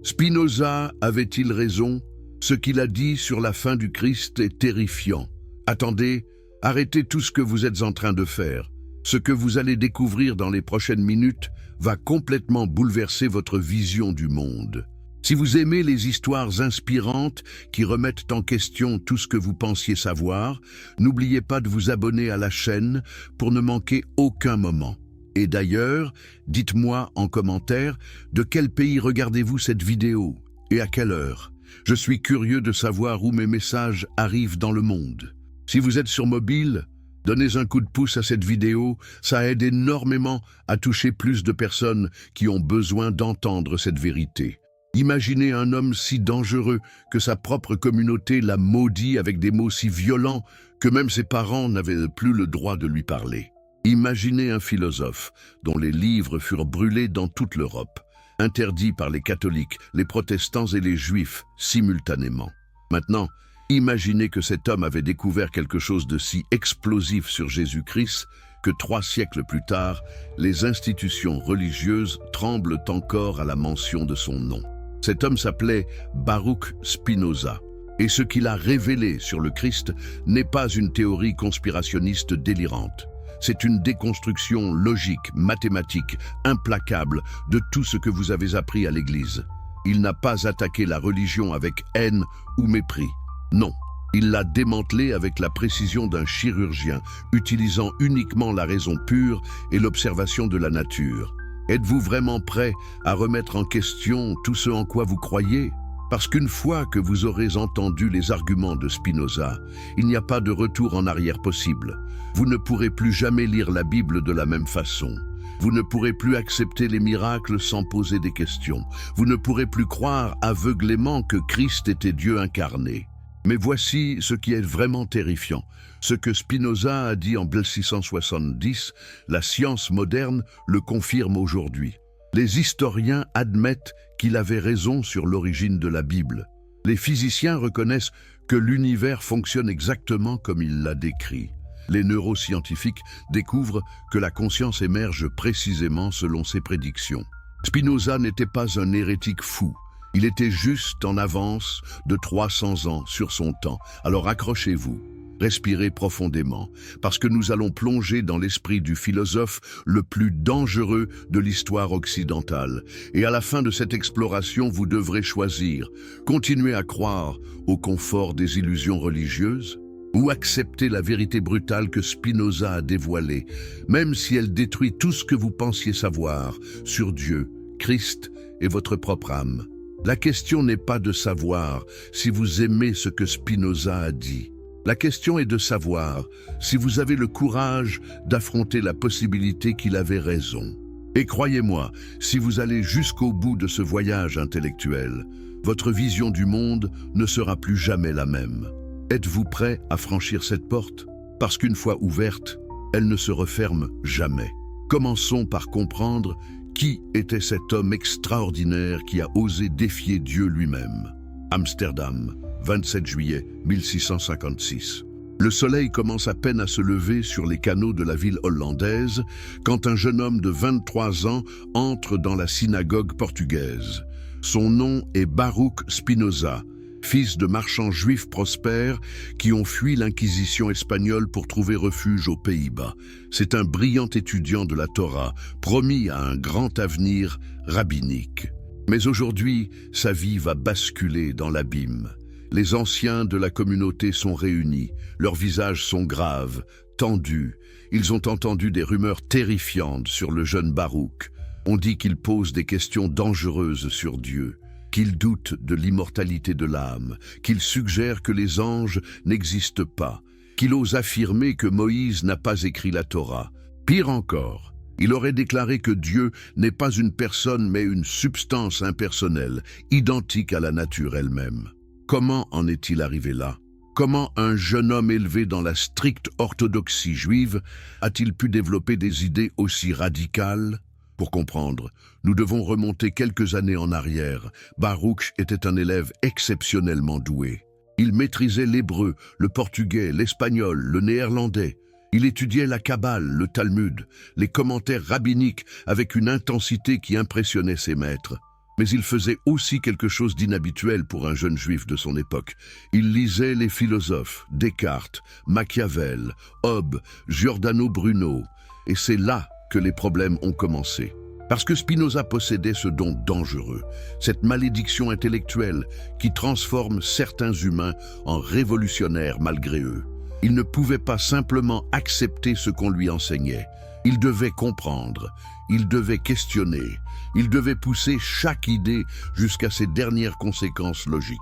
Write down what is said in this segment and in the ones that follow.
Spinoza avait-il raison? Ce qu'il a dit sur la fin du Christ est terrifiant. Attendez, arrêtez tout ce que vous êtes en train de faire. Ce que vous allez découvrir dans les prochaines minutes va complètement bouleverser votre vision du monde. Si vous aimez les histoires inspirantes qui remettent en question tout ce que vous pensiez savoir, n'oubliez pas de vous abonner à la chaîne pour ne manquer aucun moment. Et d'ailleurs, dites-moi en commentaire de quel pays regardez-vous cette vidéo et à quelle heure. Je suis curieux de savoir où mes messages arrivent dans le monde. Si vous êtes sur mobile, donnez un coup de pouce à cette vidéo, ça aide énormément à toucher plus de personnes qui ont besoin d'entendre cette vérité. Imaginez un homme si dangereux que sa propre communauté l'a maudit avec des mots si violents que même ses parents n'avaient plus le droit de lui parler. Imaginez un philosophe dont les livres furent brûlés dans toute l'Europe, interdits par les catholiques, les protestants et les juifs simultanément. Maintenant, imaginez que cet homme avait découvert quelque chose de si explosif sur Jésus-Christ que 3 siècles plus tard, les institutions religieuses tremblent encore à la mention de son nom. Cet homme s'appelait Baruch Spinoza. Et ce qu'il a révélé sur le Christ n'est pas une théorie conspirationniste délirante. C'est une déconstruction logique, mathématique, implacable de tout ce que vous avez appris à l'Église. Il n'a pas attaqué la religion avec haine ou mépris. Non, il l'a démantelée avec la précision d'un chirurgien, utilisant uniquement la raison pure et l'observation de la nature. Êtes-vous vraiment prêt à remettre en question tout ce en quoi vous croyez? Parce qu'une fois que vous aurez entendu les arguments de Spinoza, il n'y a pas de retour en arrière possible. Vous ne pourrez plus jamais lire la Bible de la même façon. Vous ne pourrez plus accepter les miracles sans poser des questions. Vous ne pourrez plus croire aveuglément que Christ était Dieu incarné. Mais voici ce qui est vraiment terrifiant. Ce que Spinoza a dit en 1670, la science moderne le confirme aujourd'hui. Les historiens admettent qu'il avait raison sur l'origine de la Bible. Les physiciens reconnaissent que l'univers fonctionne exactement comme il l'a décrit. Les neuroscientifiques découvrent que la conscience émerge précisément selon ses prédictions. Spinoza n'était pas un hérétique fou. Il était juste en avance de 300 ans sur son temps. Alors accrochez-vous, respirez profondément, parce que nous allons plonger dans l'esprit du philosophe le plus dangereux de l'histoire occidentale. Et à la fin de cette exploration, vous devrez choisir, continuer à croire au confort des illusions religieuses, ou accepter la vérité brutale que Spinoza a dévoilée, même si elle détruit tout ce que vous pensiez savoir sur Dieu, Christ et votre propre âme. La question n'est pas de savoir si vous aimez ce que Spinoza a dit. La question est de savoir si vous avez le courage d'affronter la possibilité qu'il avait raison. Et croyez-moi, si vous allez jusqu'au bout de ce voyage intellectuel, votre vision du monde ne sera plus jamais la même. Êtes-vous prêt à franchir cette porte? Parce qu'une fois ouverte, elle ne se referme jamais. Commençons par comprendre qui était cet homme extraordinaire qui a osé défier Dieu lui-même. Amsterdam, 27 juillet 1656. Le soleil commence à peine à se lever sur les canaux de la ville hollandaise quand un jeune homme de 23 ans entre dans la synagogue portugaise. Son nom est Baruch Spinoza, fils de marchands juifs prospères qui ont fui l'Inquisition espagnole pour trouver refuge aux Pays-Bas. C'est un brillant étudiant de la Torah, promis à un grand avenir rabbinique. Mais aujourd'hui, sa vie va basculer dans l'abîme. Les anciens de la communauté sont réunis, leurs visages sont graves, tendus. Ils ont entendu des rumeurs terrifiantes sur le jeune Baruch. On dit qu'il pose des questions dangereuses sur Dieu, qu'il doute de l'immortalité de l'âme, qu'il suggère que les anges n'existent pas, qu'il ose affirmer que Moïse n'a pas écrit la Torah. Pire encore, il aurait déclaré que Dieu n'est pas une personne mais une substance impersonnelle, identique à la nature elle-même. Comment en est-il arrivé là? Comment un jeune homme élevé dans la stricte orthodoxie juive a-t-il pu développer des idées aussi radicales? Pour comprendre, nous devons remonter quelques années en arrière. Baruch était un élève exceptionnellement doué. Il maîtrisait l'hébreu, le portugais, l'espagnol, le néerlandais. Il étudiait la Kabbale, le Talmud, les commentaires rabbiniques avec une intensité qui impressionnait ses maîtres. Mais il faisait aussi quelque chose d'inhabituel pour un jeune juif de son époque. Il lisait les philosophes, Descartes, Machiavel, Hobbes, Giordano Bruno. Et c'est là que les problèmes ont commencé. Parce que Spinoza possédait ce don dangereux, cette malédiction intellectuelle qui transforme certains humains en révolutionnaires malgré eux. Il ne pouvait pas simplement accepter ce qu'on lui enseignait. Il devait comprendre, il devait questionner, il devait pousser chaque idée jusqu'à ses dernières conséquences logiques.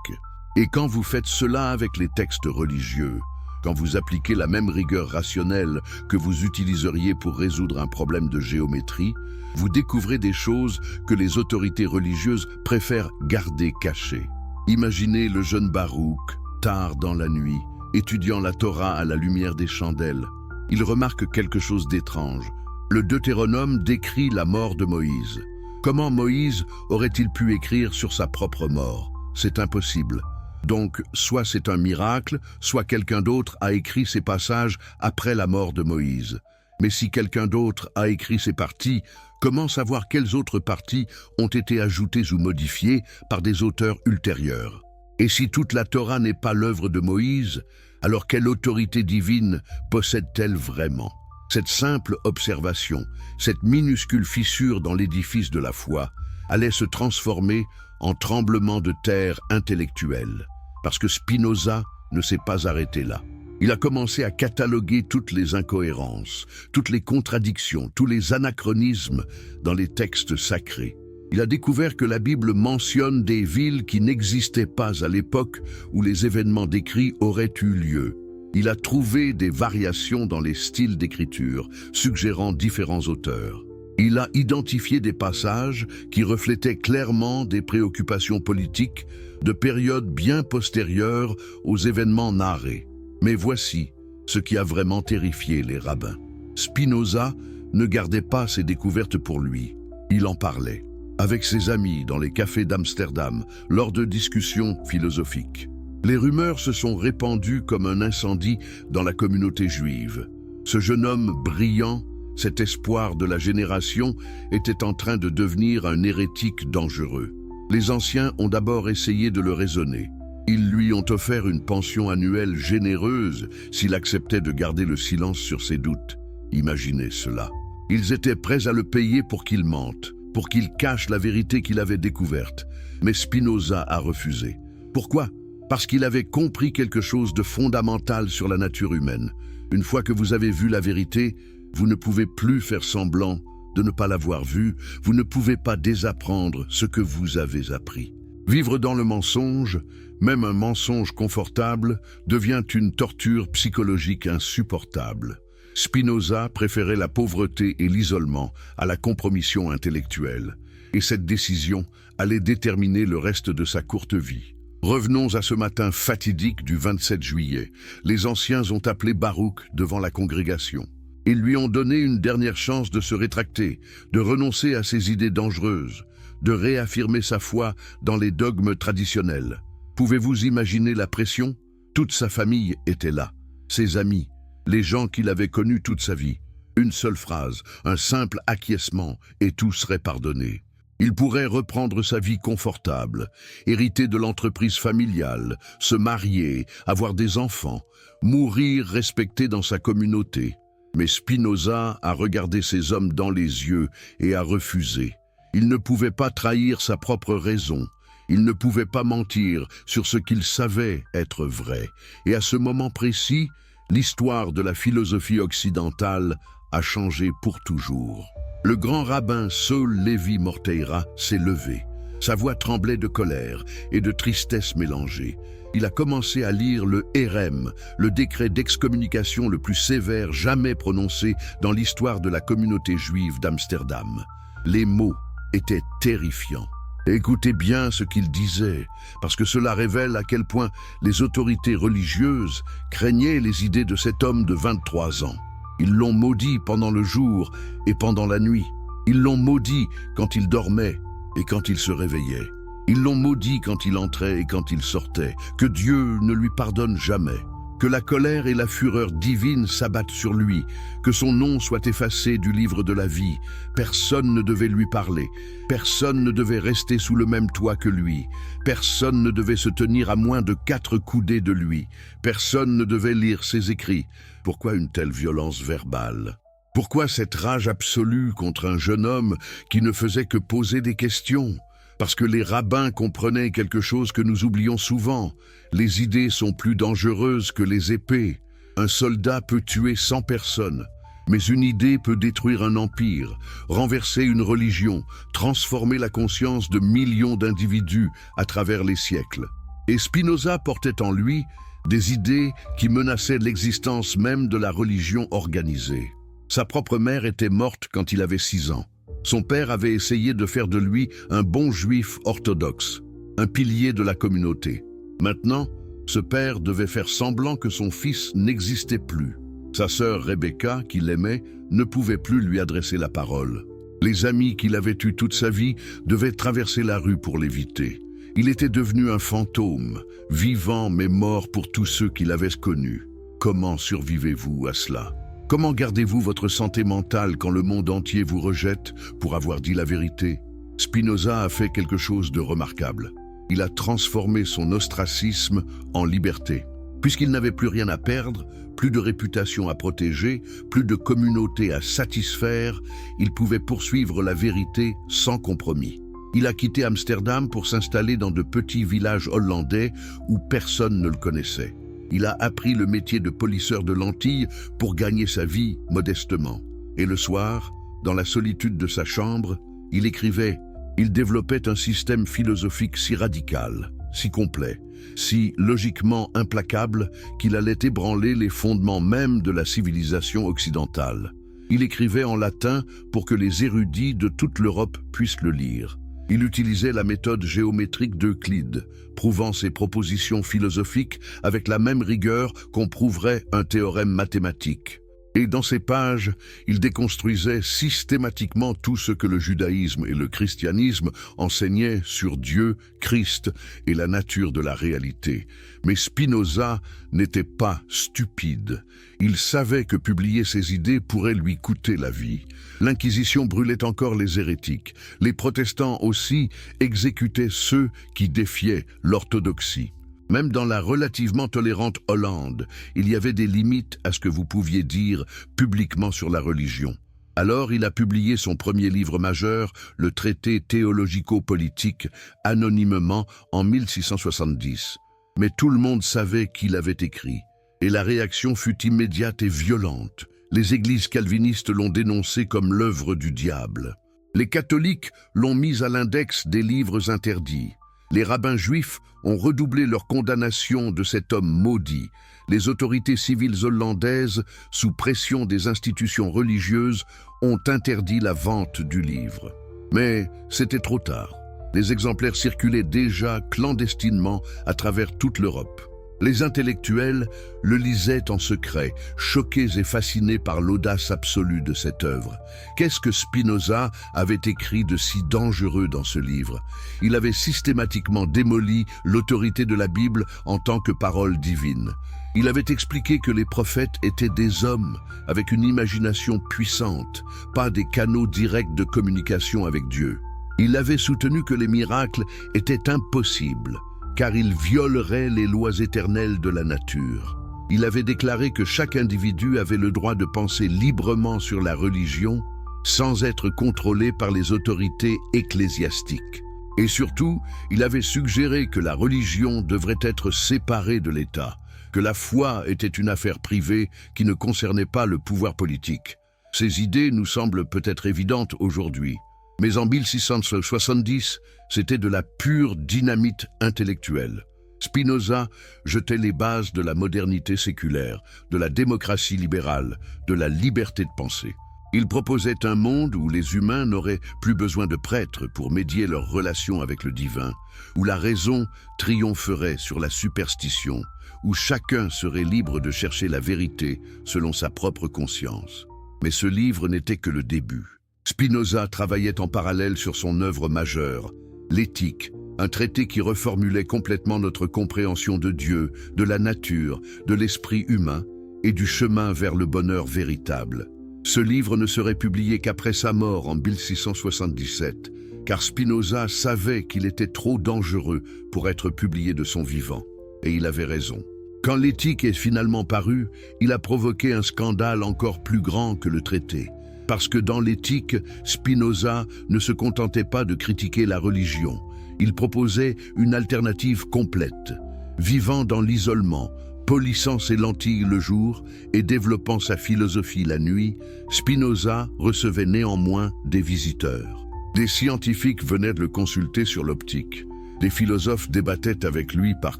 Et quand vous faites cela avec les textes religieux, quand vous appliquez la même rigueur rationnelle que vous utiliseriez pour résoudre un problème de géométrie, vous découvrez des choses que les autorités religieuses préfèrent garder cachées. Imaginez le jeune Baruch, tard dans la nuit, étudiant la Torah à la lumière des chandelles. Il remarque quelque chose d'étrange. Le Deutéronome décrit la mort de Moïse. Comment Moïse aurait-il pu écrire sur sa propre mort? C'est impossible. Donc, soit c'est un miracle, soit quelqu'un d'autre a écrit ces passages après la mort de Moïse. Mais si quelqu'un d'autre a écrit ces parties, comment savoir quelles autres parties ont été ajoutées ou modifiées par des auteurs ultérieurs? Et si toute la Torah n'est pas l'œuvre de Moïse, alors quelle autorité divine possède-t-elle vraiment? Cette simple observation, cette minuscule fissure dans l'édifice de la foi, allait se transformer en tremblement de terre intellectuel. Parce que Spinoza ne s'est pas arrêté là. Il a commencé à cataloguer toutes les incohérences, toutes les contradictions, tous les anachronismes dans les textes sacrés. Il a découvert que la Bible mentionne des villes qui n'existaient pas à l'époque où les événements décrits auraient eu lieu. Il a trouvé des variations dans les styles d'écriture, suggérant différents auteurs. Il a identifié des passages qui reflétaient clairement des préoccupations politiques de périodes bien postérieures aux événements narrés. Mais voici ce qui a vraiment terrifié les rabbins. Spinoza ne gardait pas ses découvertes pour lui. Il en parlait avec ses amis dans les cafés d'Amsterdam lors de discussions philosophiques. Les rumeurs se sont répandues comme un incendie dans la communauté juive. Ce jeune homme brillant, cet espoir de la génération, était en train de devenir un hérétique dangereux. Les anciens ont d'abord essayé de le raisonner. Ils lui ont offert une pension annuelle généreuse s'il acceptait de garder le silence sur ses doutes. Imaginez cela. Ils étaient prêts à le payer pour qu'il mente, pour qu'il cache la vérité qu'il avait découverte. Mais Spinoza a refusé. Pourquoi? Parce qu'il avait compris quelque chose de fondamental sur la nature humaine. Une fois que vous avez vu la vérité, vous ne pouvez plus faire semblant de ne pas l'avoir vue, vous ne pouvez pas désapprendre ce que vous avez appris. Vivre dans le mensonge, même un mensonge confortable, devient une torture psychologique insupportable. Spinoza préférait la pauvreté et l'isolement à la compromission intellectuelle, et cette décision allait déterminer le reste de sa courte vie. Revenons à ce matin fatidique du 27 juillet. Les anciens ont appelé Baruch devant la congrégation. Ils lui ont donné une dernière chance de se rétracter, de renoncer à ses idées dangereuses, de réaffirmer sa foi dans les dogmes traditionnels. Pouvez-vous imaginer la pression? Toute sa famille était là, ses amis, les gens qu'il avait connus toute sa vie. Une seule phrase, un simple acquiescement, et tout serait pardonné. Il pourrait reprendre sa vie confortable, hériter de l'entreprise familiale, se marier, avoir des enfants, mourir respecté dans sa communauté. Mais Spinoza a regardé ces hommes dans les yeux et a refusé. Il ne pouvait pas trahir sa propre raison. Il ne pouvait pas mentir sur ce qu'il savait être vrai. Et à ce moment précis, l'histoire de la philosophie occidentale a changé pour toujours. Le grand rabbin Saul Lévi Morteira s'est levé. Sa voix tremblait de colère et de tristesse mélangée. Il a commencé à lire le Hérem, le décret d'excommunication le plus sévère jamais prononcé dans l'histoire de la communauté juive d'Amsterdam. Les mots étaient terrifiants. Écoutez bien ce qu'il disait, parce que cela révèle à quel point les autorités religieuses craignaient les idées de cet homme de 23 ans. Ils l'ont maudit pendant le jour et pendant la nuit. Ils l'ont maudit quand il dormait et quand il se réveillait. Ils l'ont maudit quand il entrait et quand il sortait. Que Dieu ne lui pardonne jamais. Que la colère et la fureur divine s'abattent sur lui, que son nom soit effacé du livre de la vie. Personne ne devait lui parler, personne ne devait rester sous le même toit que lui, personne ne devait se tenir à moins de 4 coudées de lui, personne ne devait lire ses écrits. Pourquoi une telle violence verbale? Pourquoi cette rage absolue contre un jeune homme qui ne faisait que poser des questions? Parce que les rabbins comprenaient quelque chose que nous oublions souvent. Les idées sont plus dangereuses que les épées. Un soldat peut tuer 100 personnes, mais une idée peut détruire un empire, renverser une religion, transformer la conscience de millions d'individus à travers les siècles. Et Spinoza portait en lui des idées qui menaçaient l'existence même de la religion organisée. Sa propre mère était morte quand il avait 6 ans. Son père avait essayé de faire de lui un bon juif orthodoxe, un pilier de la communauté. Maintenant, ce père devait faire semblant que son fils n'existait plus. Sa sœur Rebecca, qui l'aimait, ne pouvait plus lui adresser la parole. Les amis qu'il avait eus toute sa vie devaient traverser la rue pour l'éviter. Il était devenu un fantôme, vivant mais mort pour tous ceux qui l'avaient connu. Comment survivez-vous à cela ? Comment gardez-vous votre santé mentale quand le monde entier vous rejette pour avoir dit la vérité? Spinoza a fait quelque chose de remarquable. Il a transformé son ostracisme en liberté. Puisqu'il n'avait plus rien à perdre, plus de réputation à protéger, plus de communauté à satisfaire, il pouvait poursuivre la vérité sans compromis. Il a quitté Amsterdam pour s'installer dans de petits villages hollandais où personne ne le connaissait. Il a appris le métier de polisseur de lentilles pour gagner sa vie modestement. Et le soir, dans la solitude de sa chambre, il écrivait. Il développait un système philosophique si radical, si complet, si logiquement implacable qu'il allait ébranler les fondements même de la civilisation occidentale. Il écrivait en latin pour que les érudits de toute l'Europe puissent le lire. Il utilisait la méthode géométrique d'Euclide, prouvant ses propositions philosophiques avec la même rigueur qu'on prouverait un théorème mathématique. Et dans ces pages, il déconstruisait systématiquement tout ce que le judaïsme et le christianisme enseignaient sur Dieu, Christ et la nature de la réalité. Mais Spinoza n'était pas stupide. Il savait que publier ses idées pourrait lui coûter la vie. L'Inquisition brûlait encore les hérétiques. Les protestants aussi exécutaient ceux qui défiaient l'orthodoxie. Même dans la relativement tolérante Hollande, il y avait des limites à ce que vous pouviez dire publiquement sur la religion. Alors il a publié son premier livre majeur, le traité théologico-politique, anonymement en 1670. Mais tout le monde savait qu'il avait écrit, et la réaction fut immédiate et violente. Les églises calvinistes l'ont dénoncé comme l'œuvre du diable. Les catholiques l'ont mis à l'index des livres interdits. Les rabbins juifs ont redoublé leur condamnation de cet homme maudit. Les autorités civiles hollandaises, sous pression des institutions religieuses, ont interdit la vente du livre. Mais c'était trop tard. Les exemplaires circulaient déjà clandestinement à travers toute l'Europe. Les intellectuels le lisaient en secret, choqués et fascinés par l'audace absolue de cette œuvre. Qu'est-ce que Spinoza avait écrit de si dangereux dans ce livre? Il avait systématiquement démoli l'autorité de la Bible en tant que parole divine. Il avait expliqué que les prophètes étaient des hommes avec une imagination puissante, pas des canaux directs de communication avec Dieu. Il avait soutenu que les miracles étaient impossibles, car il violerait les lois éternelles de la nature. Il avait déclaré que chaque individu avait le droit de penser librement sur la religion sans être contrôlé par les autorités ecclésiastiques. Et surtout, il avait suggéré que la religion devrait être séparée de l'État, que la foi était une affaire privée qui ne concernait pas le pouvoir politique. Ces idées nous semblent peut-être évidentes aujourd'hui. Mais en 1670, c'était de la pure dynamite intellectuelle. Spinoza jetait les bases de la modernité séculaire, de la démocratie libérale, de la liberté de penser. Il proposait un monde où les humains n'auraient plus besoin de prêtres pour médier leurs relations avec le divin, où la raison triompherait sur la superstition, où chacun serait libre de chercher la vérité selon sa propre conscience. Mais ce livre n'était que le début. Spinoza travaillait en parallèle sur son œuvre majeure, l'éthique, Un traité qui reformulait complètement notre compréhension de Dieu, de la nature, de l'esprit humain et du chemin vers le bonheur véritable. Ce livre ne serait publié qu'après sa mort en 1677, car Spinoza savait qu'il était trop dangereux pour être publié de son vivant. Et il avait raison. Quand l'Éthique est finalement parue, il a provoqué un scandale encore plus grand que le traité. Parce que dans l'Éthique, Spinoza ne se contentait pas de critiquer la religion. Il proposait une alternative complète. Vivant dans l'isolement, polissant ses lentilles le jour et développant sa philosophie la nuit, Spinoza recevait néanmoins des visiteurs. Des scientifiques venaient de le consulter sur l'optique. Des philosophes débattaient avec lui par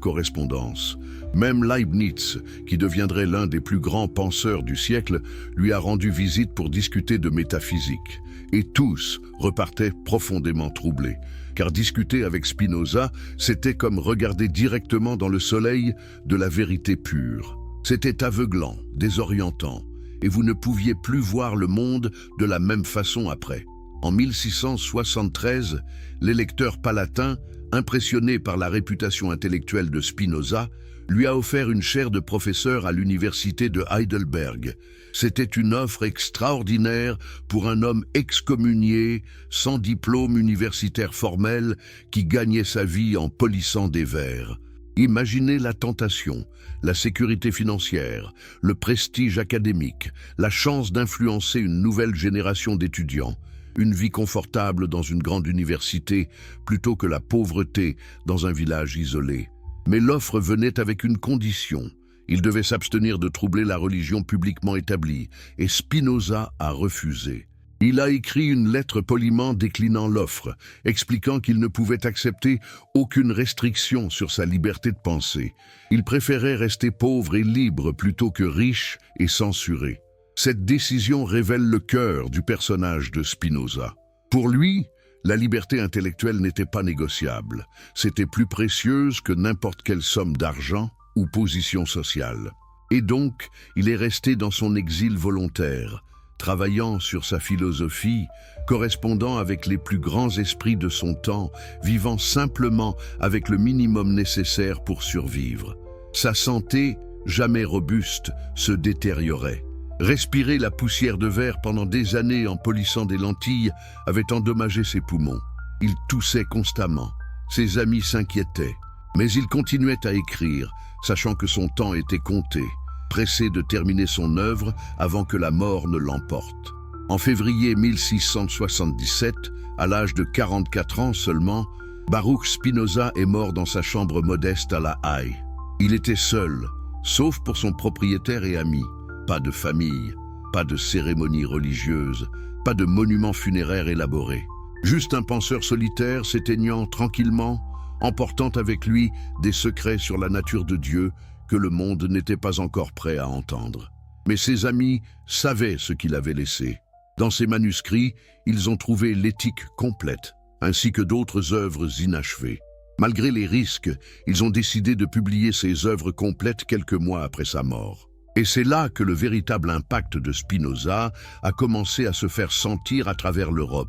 correspondance. Même Leibniz, qui deviendrait l'un des plus grands penseurs du siècle, lui a rendu visite pour discuter de métaphysique. Et tous repartaient profondément troublés, car discuter avec Spinoza, c'était comme regarder directement dans le soleil de la vérité pure. C'était aveuglant, désorientant, et vous ne pouviez plus voir le monde de la même façon après. En 1673, l'électeur palatin, impressionné par la réputation intellectuelle de Spinoza, lui a offert une chaire de professeur à l'université de Heidelberg. C'était une offre extraordinaire pour un homme excommunié, sans diplôme universitaire formel, qui gagnait sa vie en polissant des vers. Imaginez la tentation, la sécurité financière, le prestige académique, la chance d'influencer une nouvelle génération d'étudiants. Une vie confortable dans une grande université plutôt que la pauvreté dans un village isolé. Mais l'offre venait avec une condition. Il devait s'abstenir de troubler la religion publiquement établie, et Spinoza a refusé. Il a écrit une lettre poliment déclinant l'offre, expliquant qu'il ne pouvait accepter aucune restriction sur sa liberté de penser. Il préférait rester pauvre et libre plutôt que riche et censuré. Cette décision révèle le cœur du personnage de Spinoza. Pour lui, la liberté intellectuelle n'était pas négociable. C'était plus précieuse que n'importe quelle somme d'argent ou position sociale. Et donc, il est resté dans son exil volontaire, travaillant sur sa philosophie, correspondant avec les plus grands esprits de son temps, vivant simplement avec le minimum nécessaire pour survivre. Sa santé, jamais robuste, se détériorait. Respirer la poussière de verre pendant des années en polissant des lentilles avait endommagé ses poumons. Il toussait constamment. Ses amis s'inquiétaient. Mais il continuait à écrire, sachant que son temps était compté, pressé de terminer son œuvre avant que la mort ne l'emporte. En février 1677, à l'âge de 44 ans seulement, Baruch Spinoza est mort dans sa chambre modeste à La Haye. Il était seul, sauf pour son propriétaire et ami. Pas de famille, pas de cérémonie religieuse, pas de monument funéraire élaboré. Juste un penseur solitaire s'éteignant tranquillement, emportant avec lui des secrets sur la nature de Dieu que le monde n'était pas encore prêt à entendre. Mais ses amis savaient ce qu'il avait laissé. Dans ses manuscrits, ils ont trouvé l'éthique complète, ainsi que d'autres œuvres inachevées. Malgré les risques, ils ont décidé de publier ces œuvres complètes quelques mois après sa mort. Et c'est là que le véritable impact de Spinoza a commencé à se faire sentir à travers l'Europe.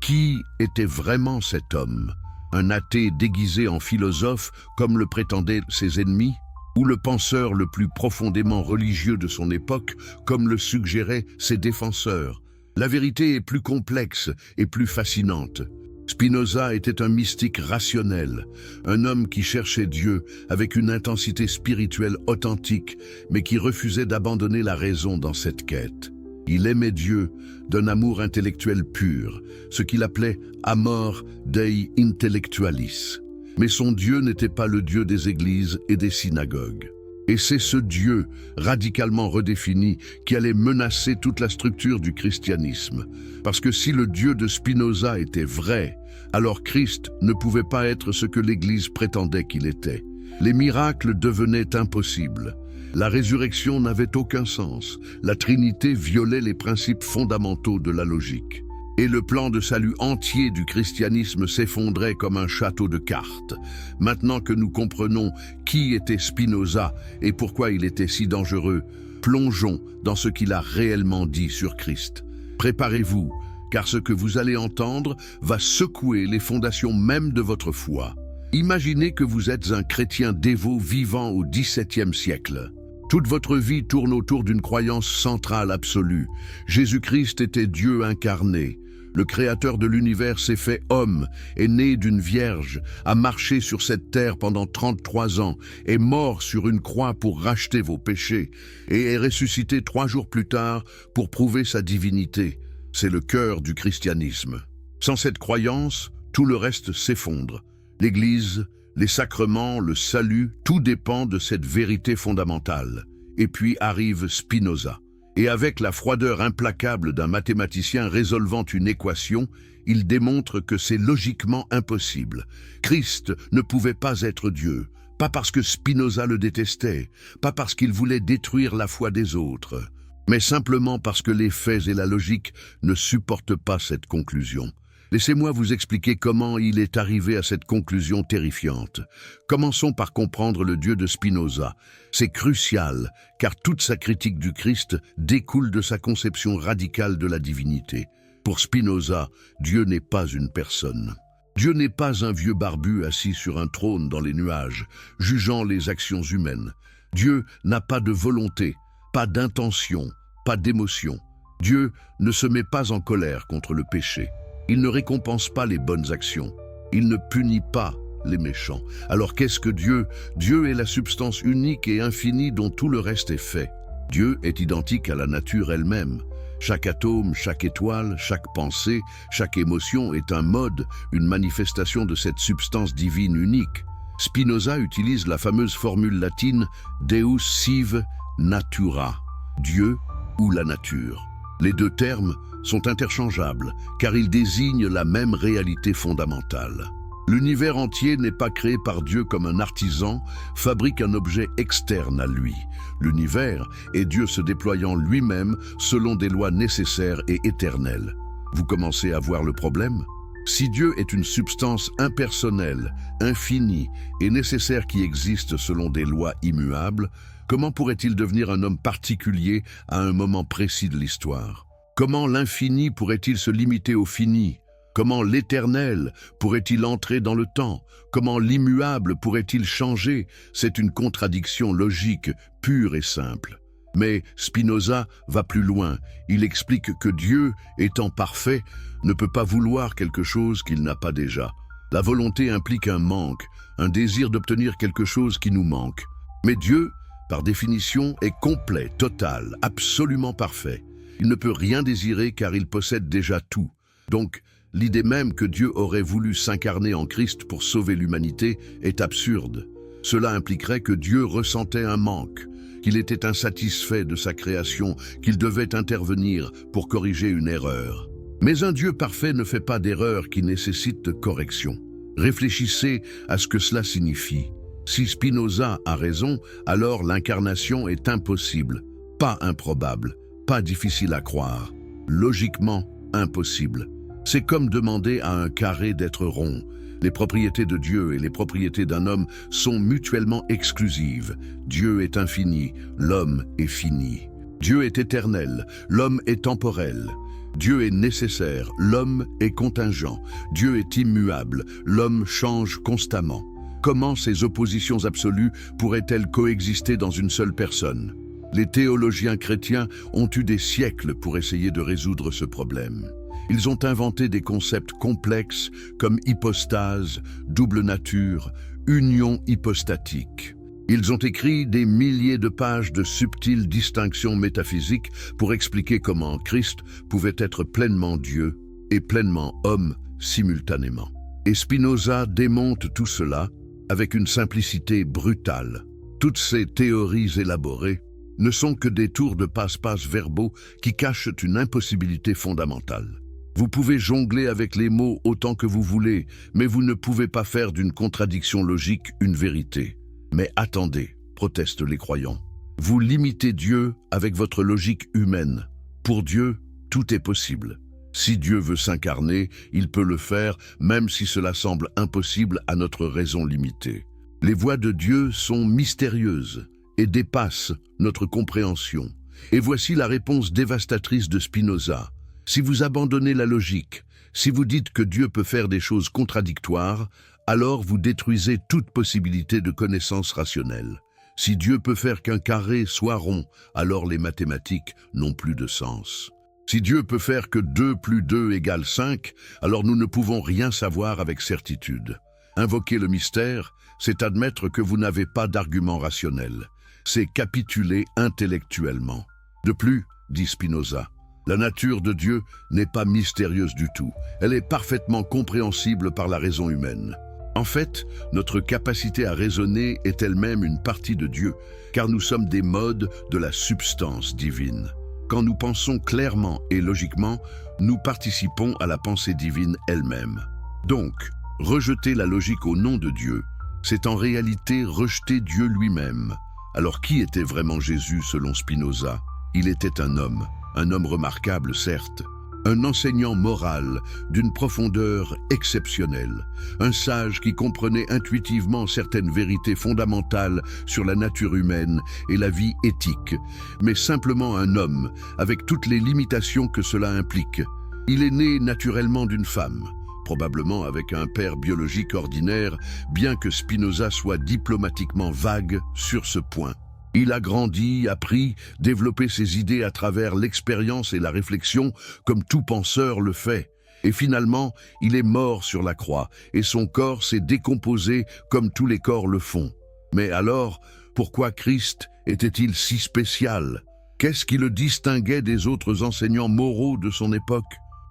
Qui était vraiment cet homme? Un athée déguisé en philosophe comme le prétendaient ses ennemis? Ou le penseur le plus profondément religieux de son époque comme le suggéraient ses défenseurs? La vérité est plus complexe et plus fascinante. Spinoza était un mystique rationnel, un homme qui cherchait Dieu avec une intensité spirituelle authentique, mais qui refusait d'abandonner la raison dans cette quête. Il aimait Dieu d'un amour intellectuel pur, ce qu'il appelait « amor dei intellectualis ». Mais son Dieu n'était pas le Dieu des églises et des synagogues. Et c'est ce Dieu, radicalement redéfini, qui allait menacer toute la structure du christianisme. Parce que si le Dieu de Spinoza était vrai, alors Christ ne pouvait pas être ce que l'Église prétendait qu'il était. Les miracles devenaient impossibles. La résurrection n'avait aucun sens. La Trinité violait les principes fondamentaux de la logique. Et le plan de salut entier du christianisme s'effondrait comme un château de cartes. Maintenant que nous comprenons qui était Spinoza et pourquoi il était si dangereux, plongeons dans ce qu'il a réellement dit sur Christ. Préparez-vous, car ce que vous allez entendre va secouer les fondations même de votre foi. Imaginez que vous êtes un chrétien dévot vivant au XVIIe siècle. Toute votre vie tourne autour d'une croyance centrale absolue. Jésus-Christ était Dieu incarné. Le Créateur de l'univers s'est fait homme, est né d'une vierge, a marché sur cette terre pendant 33 ans, est mort sur une croix pour racheter vos péchés, et est ressuscité 3 jours plus tard pour prouver sa divinité. C'est le cœur du christianisme. Sans cette croyance, tout le reste s'effondre. L'Église, les sacrements, le salut, tout dépend de cette vérité fondamentale. Et puis arrive Spinoza. Et avec la froideur implacable d'un mathématicien résolvant une équation, il démontre que c'est logiquement impossible. Christ ne pouvait pas être Dieu, pas parce que Spinoza le détestait, pas parce qu'il voulait détruire la foi des autres, mais simplement parce que les faits et la logique ne supportent pas cette conclusion. Laissez-moi vous expliquer comment il est arrivé à cette conclusion terrifiante. Commençons par comprendre le Dieu de Spinoza. C'est crucial, car toute sa critique du Christ découle de sa conception radicale de la divinité. Pour Spinoza, Dieu n'est pas une personne. Dieu n'est pas un vieux barbu assis sur un trône dans les nuages, jugeant les actions humaines. Dieu n'a pas de volonté, pas d'intention, pas d'émotion. Dieu ne se met pas en colère contre le péché. Il ne récompense pas les bonnes actions. Il ne punit pas les méchants. Alors qu'est-ce que Dieu? Dieu est la substance unique et infinie dont tout le reste est fait. Dieu est identique à la nature elle-même. Chaque atome, chaque étoile, chaque pensée, chaque émotion est un mode, une manifestation de cette substance divine unique. Spinoza utilise la fameuse formule latine Deus sive natura, Dieu ou la nature. Les deux termes sont interchangeables, car ils désignent la même réalité fondamentale. L'univers entier n'est pas créé par Dieu comme un artisan fabrique un objet externe à lui. L'univers est Dieu se déployant lui-même selon des lois nécessaires et éternelles. Vous commencez à voir le problème? Si Dieu est une substance impersonnelle, infinie et nécessaire qui existe selon des lois immuables, comment pourrait-il devenir un homme particulier à un moment précis de l'histoire? Comment l'infini pourrait-il se limiter au fini? Comment l'éternel pourrait-il entrer dans le temps? Comment l'immuable pourrait-il changer? C'est une contradiction logique, pure et simple. Mais Spinoza va plus loin. Il explique que Dieu, étant parfait, ne peut pas vouloir quelque chose qu'il n'a pas déjà. La volonté implique un manque, un désir d'obtenir quelque chose qui nous manque. Mais Dieu, par définition, est complet, total, absolument parfait. Il ne peut rien désirer car il possède déjà tout. Donc, l'idée même que Dieu aurait voulu s'incarner en Christ pour sauver l'humanité est absurde. Cela impliquerait que Dieu ressentait un manque, qu'il était insatisfait de sa création, qu'il devait intervenir pour corriger une erreur. Mais un Dieu parfait ne fait pas d'erreur qui nécessite correction. Réfléchissez à ce que cela signifie. Si Spinoza a raison, alors l'incarnation est impossible, pas improbable. Pas difficile à croire, logiquement impossible. C'est comme demander à un carré d'être rond. Les propriétés de Dieu et les propriétés d'un homme sont mutuellement exclusives. Dieu est infini, l'homme est fini. Dieu est éternel, l'homme est temporel. Dieu est nécessaire, l'homme est contingent. Dieu est immuable, l'homme change constamment. Comment ces oppositions absolues pourraient-elles coexister dans une seule personne? Les théologiens chrétiens ont eu des siècles pour essayer de résoudre ce problème. Ils ont inventé des concepts complexes comme hypostase, double nature, union hypostatique. Ils ont écrit des milliers de pages de subtiles distinctions métaphysiques pour expliquer comment Christ pouvait être pleinement Dieu et pleinement homme simultanément. Et Spinoza démonte tout cela avec une simplicité brutale. Toutes ces théories élaborées ne sont que des tours de passe-passe verbaux qui cachent une impossibilité fondamentale. Vous pouvez jongler avec les mots autant que vous voulez, mais vous ne pouvez pas faire d'une contradiction logique une vérité. Mais attendez, protestent les croyants. Vous limitez Dieu avec votre logique humaine. Pour Dieu, tout est possible. Si Dieu veut s'incarner, il peut le faire, même si cela semble impossible à notre raison limitée. Les voies de Dieu sont mystérieuses et dépassent notre compréhension. Et voici la réponse dévastatrice de Spinoza. Si vous abandonnez la logique, si vous dites que Dieu peut faire des choses contradictoires, alors vous détruisez toute possibilité de connaissance rationnelle. Si Dieu peut faire qu'un carré soit rond, alors les mathématiques n'ont plus de sens. Si Dieu peut faire que 2 plus 2 égale 5, alors nous ne pouvons rien savoir avec certitude. Invoquer le mystère, c'est admettre que vous n'avez pas d'argument rationnel. C'est capituler intellectuellement. De plus, dit Spinoza, la nature de Dieu n'est pas mystérieuse du tout. Elle est parfaitement compréhensible par la raison humaine. En fait, notre capacité à raisonner est elle-même une partie de Dieu, car nous sommes des modes de la substance divine. Quand nous pensons clairement et logiquement, nous participons à la pensée divine elle-même. Donc, rejeter la logique au nom de Dieu, c'est en réalité rejeter Dieu lui-même. Alors qui était vraiment Jésus selon Spinoza? Il était un homme remarquable certes, un enseignant moral d'une profondeur exceptionnelle, un sage qui comprenait intuitivement certaines vérités fondamentales sur la nature humaine et la vie éthique, mais simplement un homme avec toutes les limitations que cela implique. Il est né naturellement d'une femme, probablement avec un père biologique ordinaire, bien que Spinoza soit diplomatiquement vague sur ce point. Il a grandi, appris, développé ses idées à travers l'expérience et la réflexion, comme tout penseur le fait. Et finalement, il est mort sur la croix, et son corps s'est décomposé comme tous les corps le font. Mais alors, pourquoi Christ était-il si spécial? Qu'est-ce qui le distinguait des autres enseignants moraux de son époque?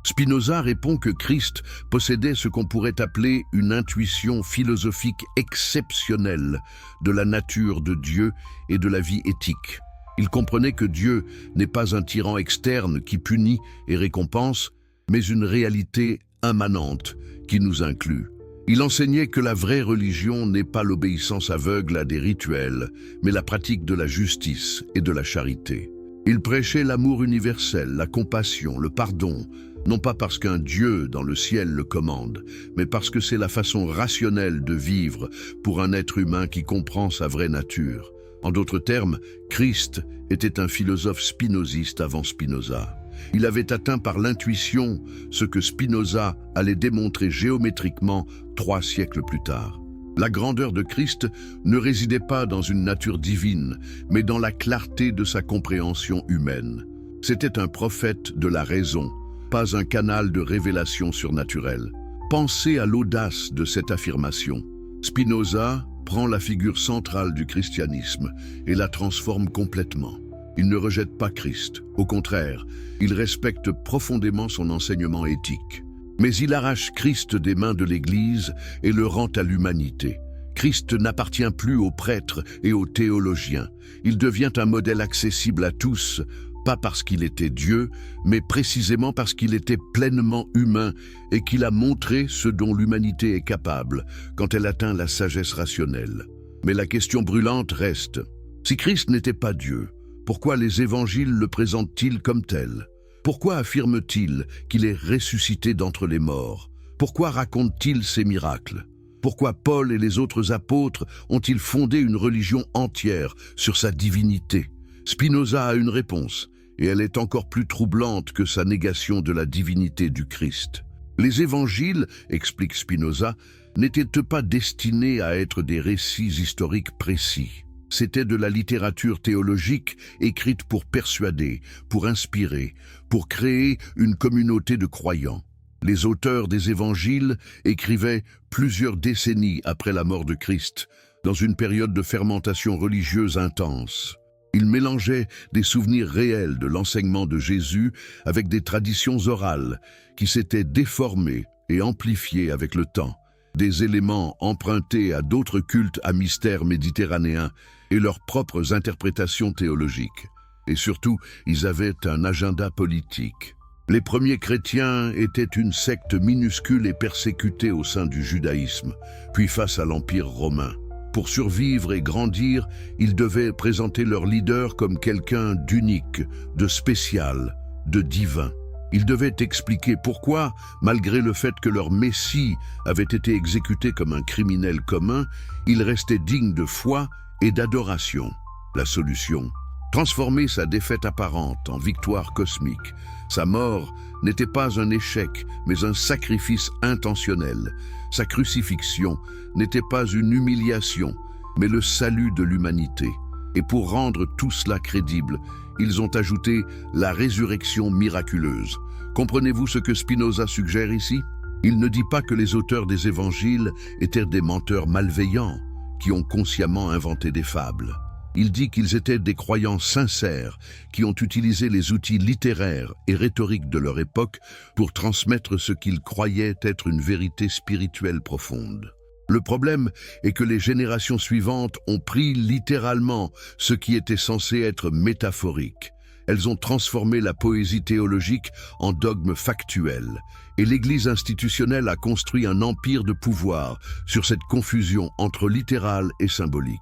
Spinoza répond que Christ possédait ce qu'on pourrait appeler une intuition philosophique exceptionnelle de la nature de Dieu et de la vie éthique. Il comprenait que Dieu n'est pas un tyran externe qui punit et récompense, mais une réalité immanente qui nous inclut. Il enseignait que la vraie religion n'est pas l'obéissance aveugle à des rituels, mais la pratique de la justice et de la charité. Il prêchait l'amour universel, la compassion, le pardon, non pas parce qu'un Dieu dans le ciel le commande, mais parce que c'est la façon rationnelle de vivre pour un être humain qui comprend sa vraie nature. En d'autres termes, Christ était un philosophe spinoziste avant Spinoza. Il avait atteint par l'intuition ce que Spinoza allait démontrer géométriquement 3 siècles plus tard. La grandeur de Christ ne résidait pas dans une nature divine, mais dans la clarté de sa compréhension humaine. C'était un prophète de la raison, pas un canal de révélation surnaturelle. Pensez à l'audace de cette affirmation. Spinoza prend la figure centrale du christianisme et la transforme complètement. Il ne rejette pas Christ, au contraire, il respecte profondément son enseignement éthique. Mais il arrache Christ des mains de l'Église et le rend à l'humanité. Christ n'appartient plus aux prêtres et aux théologiens. Il devient un modèle accessible à tous, pas parce qu'il était Dieu, mais précisément parce qu'il était pleinement humain et qu'il a montré ce dont l'humanité est capable quand elle atteint la sagesse rationnelle. Mais la question brûlante reste, si Christ n'était pas Dieu, pourquoi les évangiles le présentent-ils comme tel? Pourquoi affirme-t-il qu'il est ressuscité d'entre les morts? Pourquoi raconte-t-il ces miracles? Pourquoi Paul et les autres apôtres ont-ils fondé une religion entière sur sa divinité? Spinoza a une réponse, et elle est encore plus troublante que sa négation de la divinité du Christ. Les évangiles, explique Spinoza, n'étaient pas destinés à être des récits historiques précis. C'était de la littérature théologique écrite pour persuader, pour inspirer, pour créer une communauté de croyants. Les auteurs des évangiles écrivaient plusieurs décennies après la mort de Christ, dans une période de fermentation religieuse intense. Ils mélangeaient des souvenirs réels de l'enseignement de Jésus avec des traditions orales qui s'étaient déformées et amplifiées avec le temps, des éléments empruntés à d'autres cultes à mystère méditerranéens et leurs propres interprétations théologiques. Et surtout, ils avaient un agenda politique. Les premiers chrétiens étaient une secte minuscule et persécutée au sein du judaïsme, puis face à l'Empire romain. Pour survivre et grandir, ils devaient présenter leur leader comme quelqu'un d'unique, de spécial, de divin. Ils devaient expliquer pourquoi, malgré le fait que leur Messie avait été exécuté comme un criminel commun, il restait digne de foi et d'adoration. La solution: transformer sa défaite apparente en victoire cosmique. Sa mort n'était pas un échec, mais un sacrifice intentionnel. Sa crucifixion n'était pas une humiliation, mais le salut de l'humanité. Et pour rendre tout cela crédible, ils ont ajouté la résurrection miraculeuse. Comprenez-vous ce que Spinoza suggère ici? Il ne dit pas que les auteurs des évangiles étaient des menteurs malveillants qui ont consciemment inventé des fables. Il dit qu'ils étaient des croyants sincères qui ont utilisé les outils littéraires et rhétoriques de leur époque pour transmettre ce qu'ils croyaient être une vérité spirituelle profonde. Le problème est que les générations suivantes ont pris littéralement ce qui était censé être métaphorique. Elles ont transformé la poésie théologique en dogme factuel, et l'Église institutionnelle a construit un empire de pouvoir sur cette confusion entre littéral et symbolique.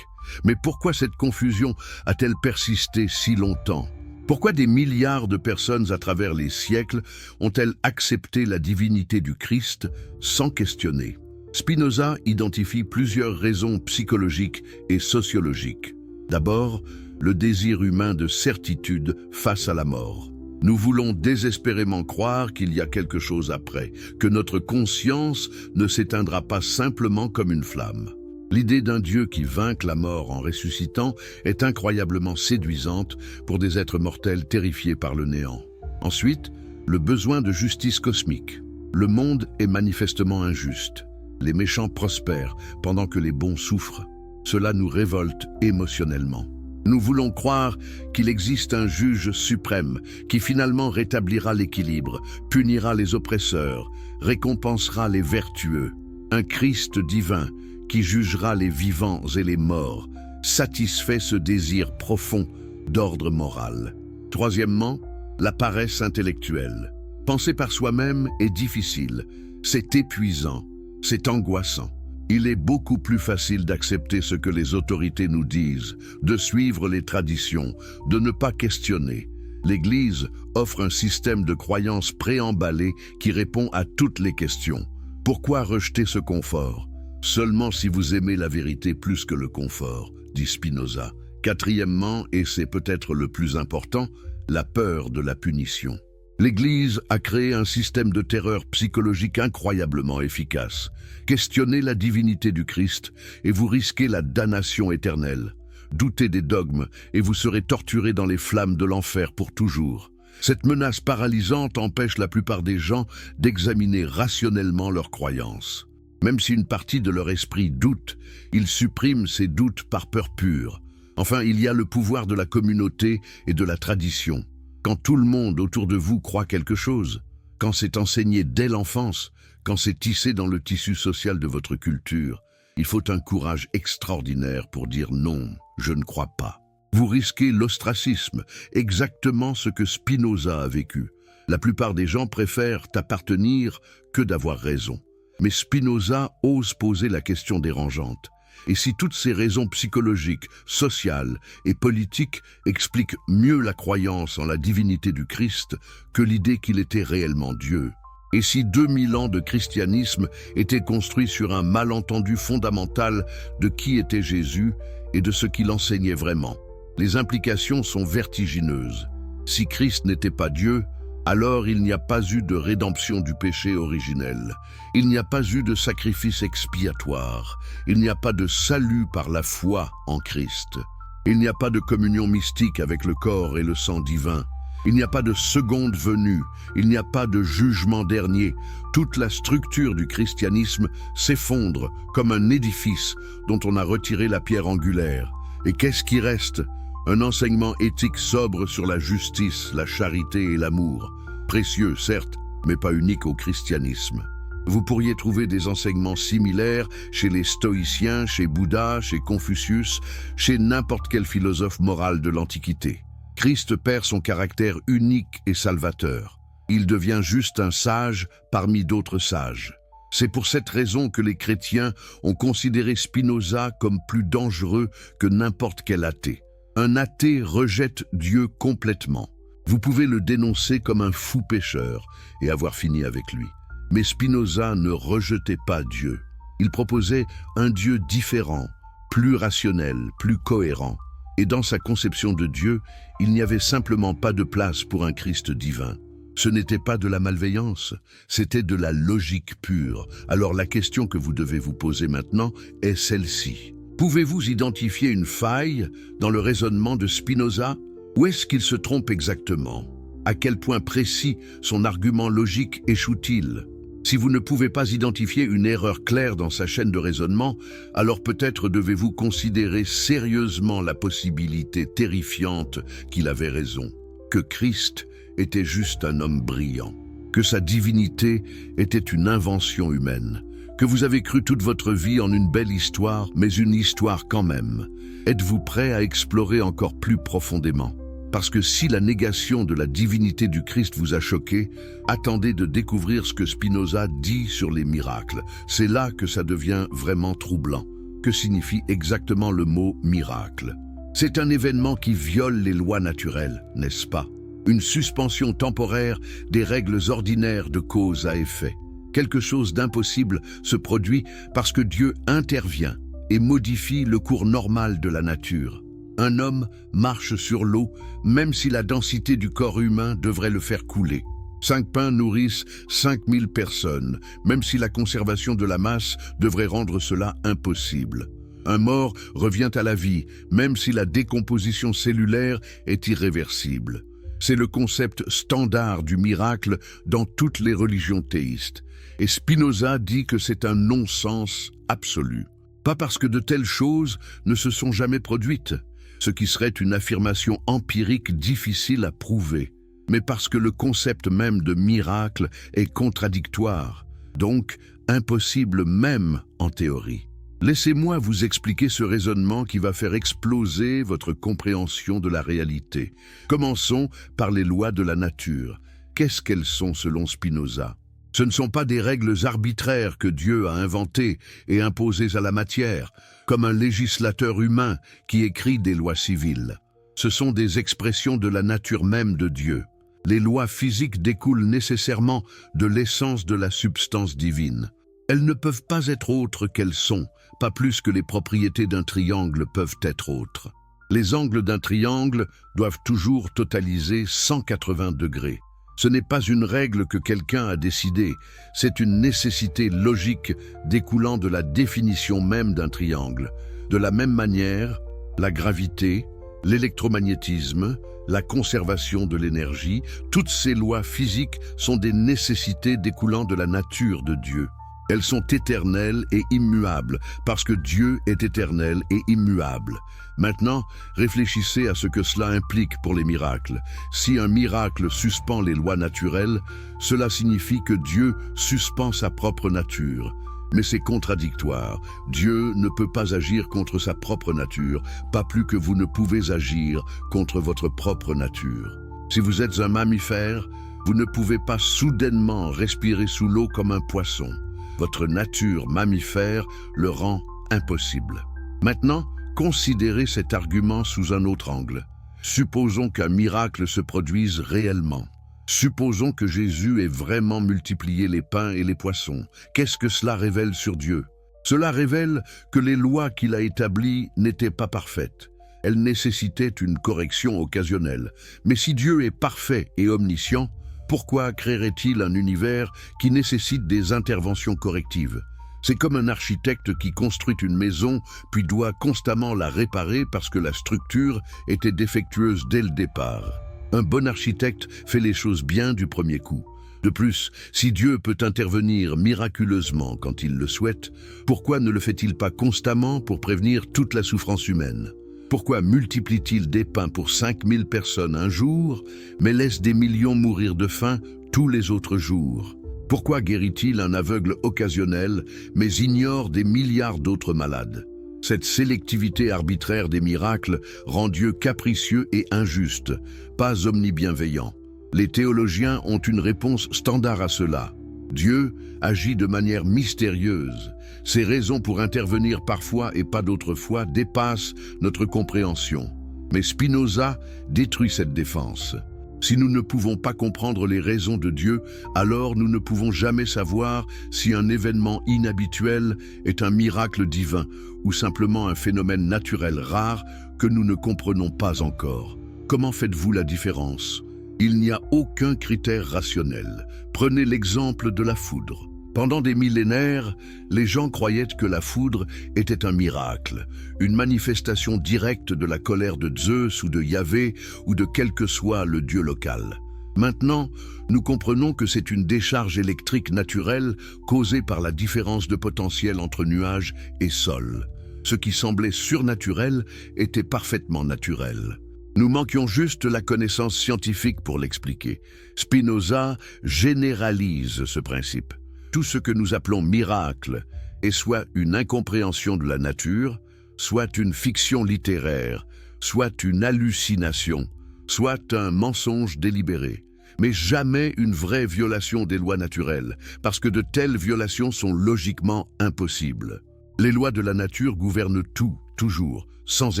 Mais pourquoi cette confusion a-t-elle persisté si longtemps? Pourquoi des milliards de personnes à travers les siècles ont-elles accepté la divinité du Christ sans questionner? Spinoza identifie plusieurs raisons psychologiques et sociologiques. D'abord, le désir humain de certitude face à la mort. Nous voulons désespérément croire qu'il y a quelque chose après, que notre conscience ne s'éteindra pas simplement comme une flamme. L'idée d'un Dieu qui vainque la mort en ressuscitant est incroyablement séduisante pour des êtres mortels terrifiés par le néant. Ensuite, le besoin de justice cosmique. Le monde est manifestement injuste. Les méchants prospèrent pendant que les bons souffrent. Cela nous révolte émotionnellement. Nous voulons croire qu'il existe un juge suprême qui finalement rétablira l'équilibre, punira les oppresseurs, récompensera les vertueux. Un Christ divin qui jugera les vivants et les morts, satisfait ce désir profond d'ordre moral. Troisièmement, la paresse intellectuelle. Penser par soi-même est difficile, c'est épuisant, c'est angoissant. Il est beaucoup plus facile d'accepter ce que les autorités nous disent, de suivre les traditions, de ne pas questionner. L'Église offre un système de croyances préemballé qui répond à toutes les questions. Pourquoi rejeter ce confort? Seulement si vous aimez la vérité plus que le confort, dit Spinoza. Quatrièmement, et c'est peut-être le plus important, la peur de la punition. L'Église a créé un système de terreur psychologique incroyablement efficace. Questionnez la divinité du Christ et vous risquez la damnation éternelle. Doutez des dogmes et vous serez torturé dans les flammes de l'enfer pour toujours. Cette menace paralysante empêche la plupart des gens d'examiner rationnellement leurs croyances. Même si une partie de leur esprit doute, ils suppriment ces doutes par peur pure. Enfin, il y a le pouvoir de la communauté et de la tradition. Quand tout le monde autour de vous croit quelque chose, quand c'est enseigné dès l'enfance, quand c'est tissé dans le tissu social de votre culture, il faut un courage extraordinaire pour dire non, je ne crois pas. Vous risquez l'ostracisme, exactement ce que Spinoza a vécu. La plupart des gens préfèrent appartenir que d'avoir raison. Mais Spinoza ose poser la question dérangeante. Et si toutes ces raisons psychologiques, sociales et politiques expliquent mieux la croyance en la divinité du Christ que l'idée qu'il était réellement Dieu? Et si 2000 ans de christianisme étaient construits sur un malentendu fondamental de qui était Jésus et de ce qu'il enseignait vraiment? Les implications sont vertigineuses. Si Christ n'était pas Dieu, alors il n'y a pas eu de rédemption du péché originel. Il n'y a pas eu de sacrifice expiatoire. Il n'y a pas de salut par la foi en Christ. Il n'y a pas de communion mystique avec le corps et le sang divin. Il n'y a pas de seconde venue. Il n'y a pas de jugement dernier. Toute la structure du christianisme s'effondre comme un édifice dont on a retiré la pierre angulaire. Et qu'est-ce qui reste? Un enseignement éthique sobre sur la justice, la charité et l'amour. Précieux, certes, mais pas unique au christianisme. Vous pourriez trouver des enseignements similaires chez les stoïciens, chez Bouddha, chez Confucius, chez n'importe quel philosophe moral de l'Antiquité. Christ perd son caractère unique et salvateur. Il devient juste un sage parmi d'autres sages. C'est pour cette raison que les chrétiens ont considéré Spinoza comme plus dangereux que n'importe quel athée. Un athée rejette Dieu complètement. Vous pouvez le dénoncer comme un fou pécheur et avoir fini avec lui. Mais Spinoza ne rejetait pas Dieu. Il proposait un Dieu différent, plus rationnel, plus cohérent. Et dans sa conception de Dieu, il n'y avait simplement pas de place pour un Christ divin. Ce n'était pas de la malveillance, c'était de la logique pure. Alors la question que vous devez vous poser maintenant est celle-ci. Pouvez-vous identifier une faille dans le raisonnement de Spinoza? Où est-ce qu'il se trompe exactement? À quel point précis son argument logique échoue-t-il? Si vous ne pouvez pas identifier une erreur claire dans sa chaîne de raisonnement, alors peut-être devez-vous considérer sérieusement la possibilité terrifiante qu'il avait raison, que Christ était juste un homme brillant, que sa divinité était une invention humaine, que vous avez cru toute votre vie en une belle histoire, mais une histoire quand même. Êtes-vous prêt à explorer encore plus profondément? Parce que si la négation de la divinité du Christ vous a choqué, attendez de découvrir ce que Spinoza dit sur les miracles. C'est là que ça devient vraiment troublant. Que signifie exactement le mot miracle? C'est un événement qui viole les lois naturelles, n'est-ce pas? Une suspension temporaire des règles ordinaires de cause à effet. Quelque chose d'impossible se produit parce que Dieu intervient et modifie le cours normal de la nature. Un homme marche sur l'eau, même si la densité du corps humain devrait le faire couler. 5 pains nourrissent 5000 personnes, même si la conservation de la masse devrait rendre cela impossible. Un mort revient à la vie, même si la décomposition cellulaire est irréversible. C'est le concept standard du miracle dans toutes les religions théistes. Et Spinoza dit que c'est un non-sens absolu. Pas parce que de telles choses ne se sont jamais produites, ce qui serait une affirmation empirique difficile à prouver, mais parce que le concept même de miracle est contradictoire, donc impossible même en théorie. Laissez-moi vous expliquer ce raisonnement qui va faire exploser votre compréhension de la réalité. Commençons par les lois de la nature. Qu'est-ce qu'elles sont selon Spinoza? Ce ne sont pas des règles arbitraires que Dieu a inventées et imposées à la matière, comme un législateur humain qui écrit des lois civiles. Ce sont des expressions de la nature même de Dieu. Les lois physiques découlent nécessairement de l'essence de la substance divine. Elles ne peuvent pas être autres qu'elles sont, pas plus que les propriétés d'un triangle peuvent être autres. Les angles d'un triangle doivent toujours totaliser 180 degrés. Ce n'est pas une règle que quelqu'un a décidée, c'est une nécessité logique découlant de la définition même d'un triangle. De la même manière, la gravité, l'électromagnétisme, la conservation de l'énergie, toutes ces lois physiques sont des nécessités découlant de la nature de Dieu. Elles sont éternelles et immuables, parce que Dieu est éternel et immuable. Maintenant, réfléchissez à ce que cela implique pour les miracles. Si un miracle suspend les lois naturelles, cela signifie que Dieu suspend sa propre nature. Mais c'est contradictoire. Dieu ne peut pas agir contre sa propre nature, pas plus que vous ne pouvez agir contre votre propre nature. Si vous êtes un mammifère, vous ne pouvez pas soudainement respirer sous l'eau comme un poisson. Votre nature mammifère le rend impossible. Maintenant, considérez cet argument sous un autre angle. Supposons qu'un miracle se produise réellement. Supposons que Jésus ait vraiment multiplié les pains et les poissons. Qu'est-ce que cela révèle sur Dieu? Cela révèle que les lois qu'il a établies n'étaient pas parfaites. Elles nécessitaient une correction occasionnelle. Mais si Dieu est parfait et omniscient, pourquoi créerait-il un univers qui nécessite des interventions correctives? C'est comme un architecte qui construit une maison puis doit constamment la réparer parce que la structure était défectueuse dès le départ. Un bon architecte fait les choses bien du premier coup. De plus, si Dieu peut intervenir miraculeusement quand il le souhaite, pourquoi ne le fait-il pas constamment pour prévenir toute la souffrance humaine? Pourquoi multiplie-t-il des pains pour 5000 personnes un jour, mais laisse des millions mourir de faim tous les autres jours? Pourquoi guérit-il un aveugle occasionnel, mais ignore des milliards d'autres malades? Cette sélectivité arbitraire des miracles rend Dieu capricieux et injuste, pas omnibienveillant. Les théologiens ont une réponse standard à cela. Dieu agit de manière mystérieuse. Ses raisons pour intervenir parfois et pas d'autres fois dépassent notre compréhension. Mais Spinoza détruit cette défense. Si nous ne pouvons pas comprendre les raisons de Dieu, alors nous ne pouvons jamais savoir si un événement inhabituel est un miracle divin ou simplement un phénomène naturel rare que nous ne comprenons pas encore. Comment faites-vous la différence? Il n'y a aucun critère rationnel. Prenez l'exemple de la foudre. Pendant des millénaires, les gens croyaient que la foudre était un miracle, une manifestation directe de la colère de Zeus ou de Yahvé ou de quel que soit le dieu local. Maintenant, nous comprenons que c'est une décharge électrique naturelle causée par la différence de potentiel entre nuages et sol. Ce qui semblait surnaturel était parfaitement naturel. Nous manquions juste la connaissance scientifique pour l'expliquer. Spinoza généralise ce principe. Tout ce que nous appelons miracle est soit une incompréhension de la nature, soit une fiction littéraire, soit une hallucination, soit un mensonge délibéré, mais jamais une vraie violation des lois naturelles, parce que de telles violations sont logiquement impossibles. Les lois de la nature gouvernent tout, toujours, sans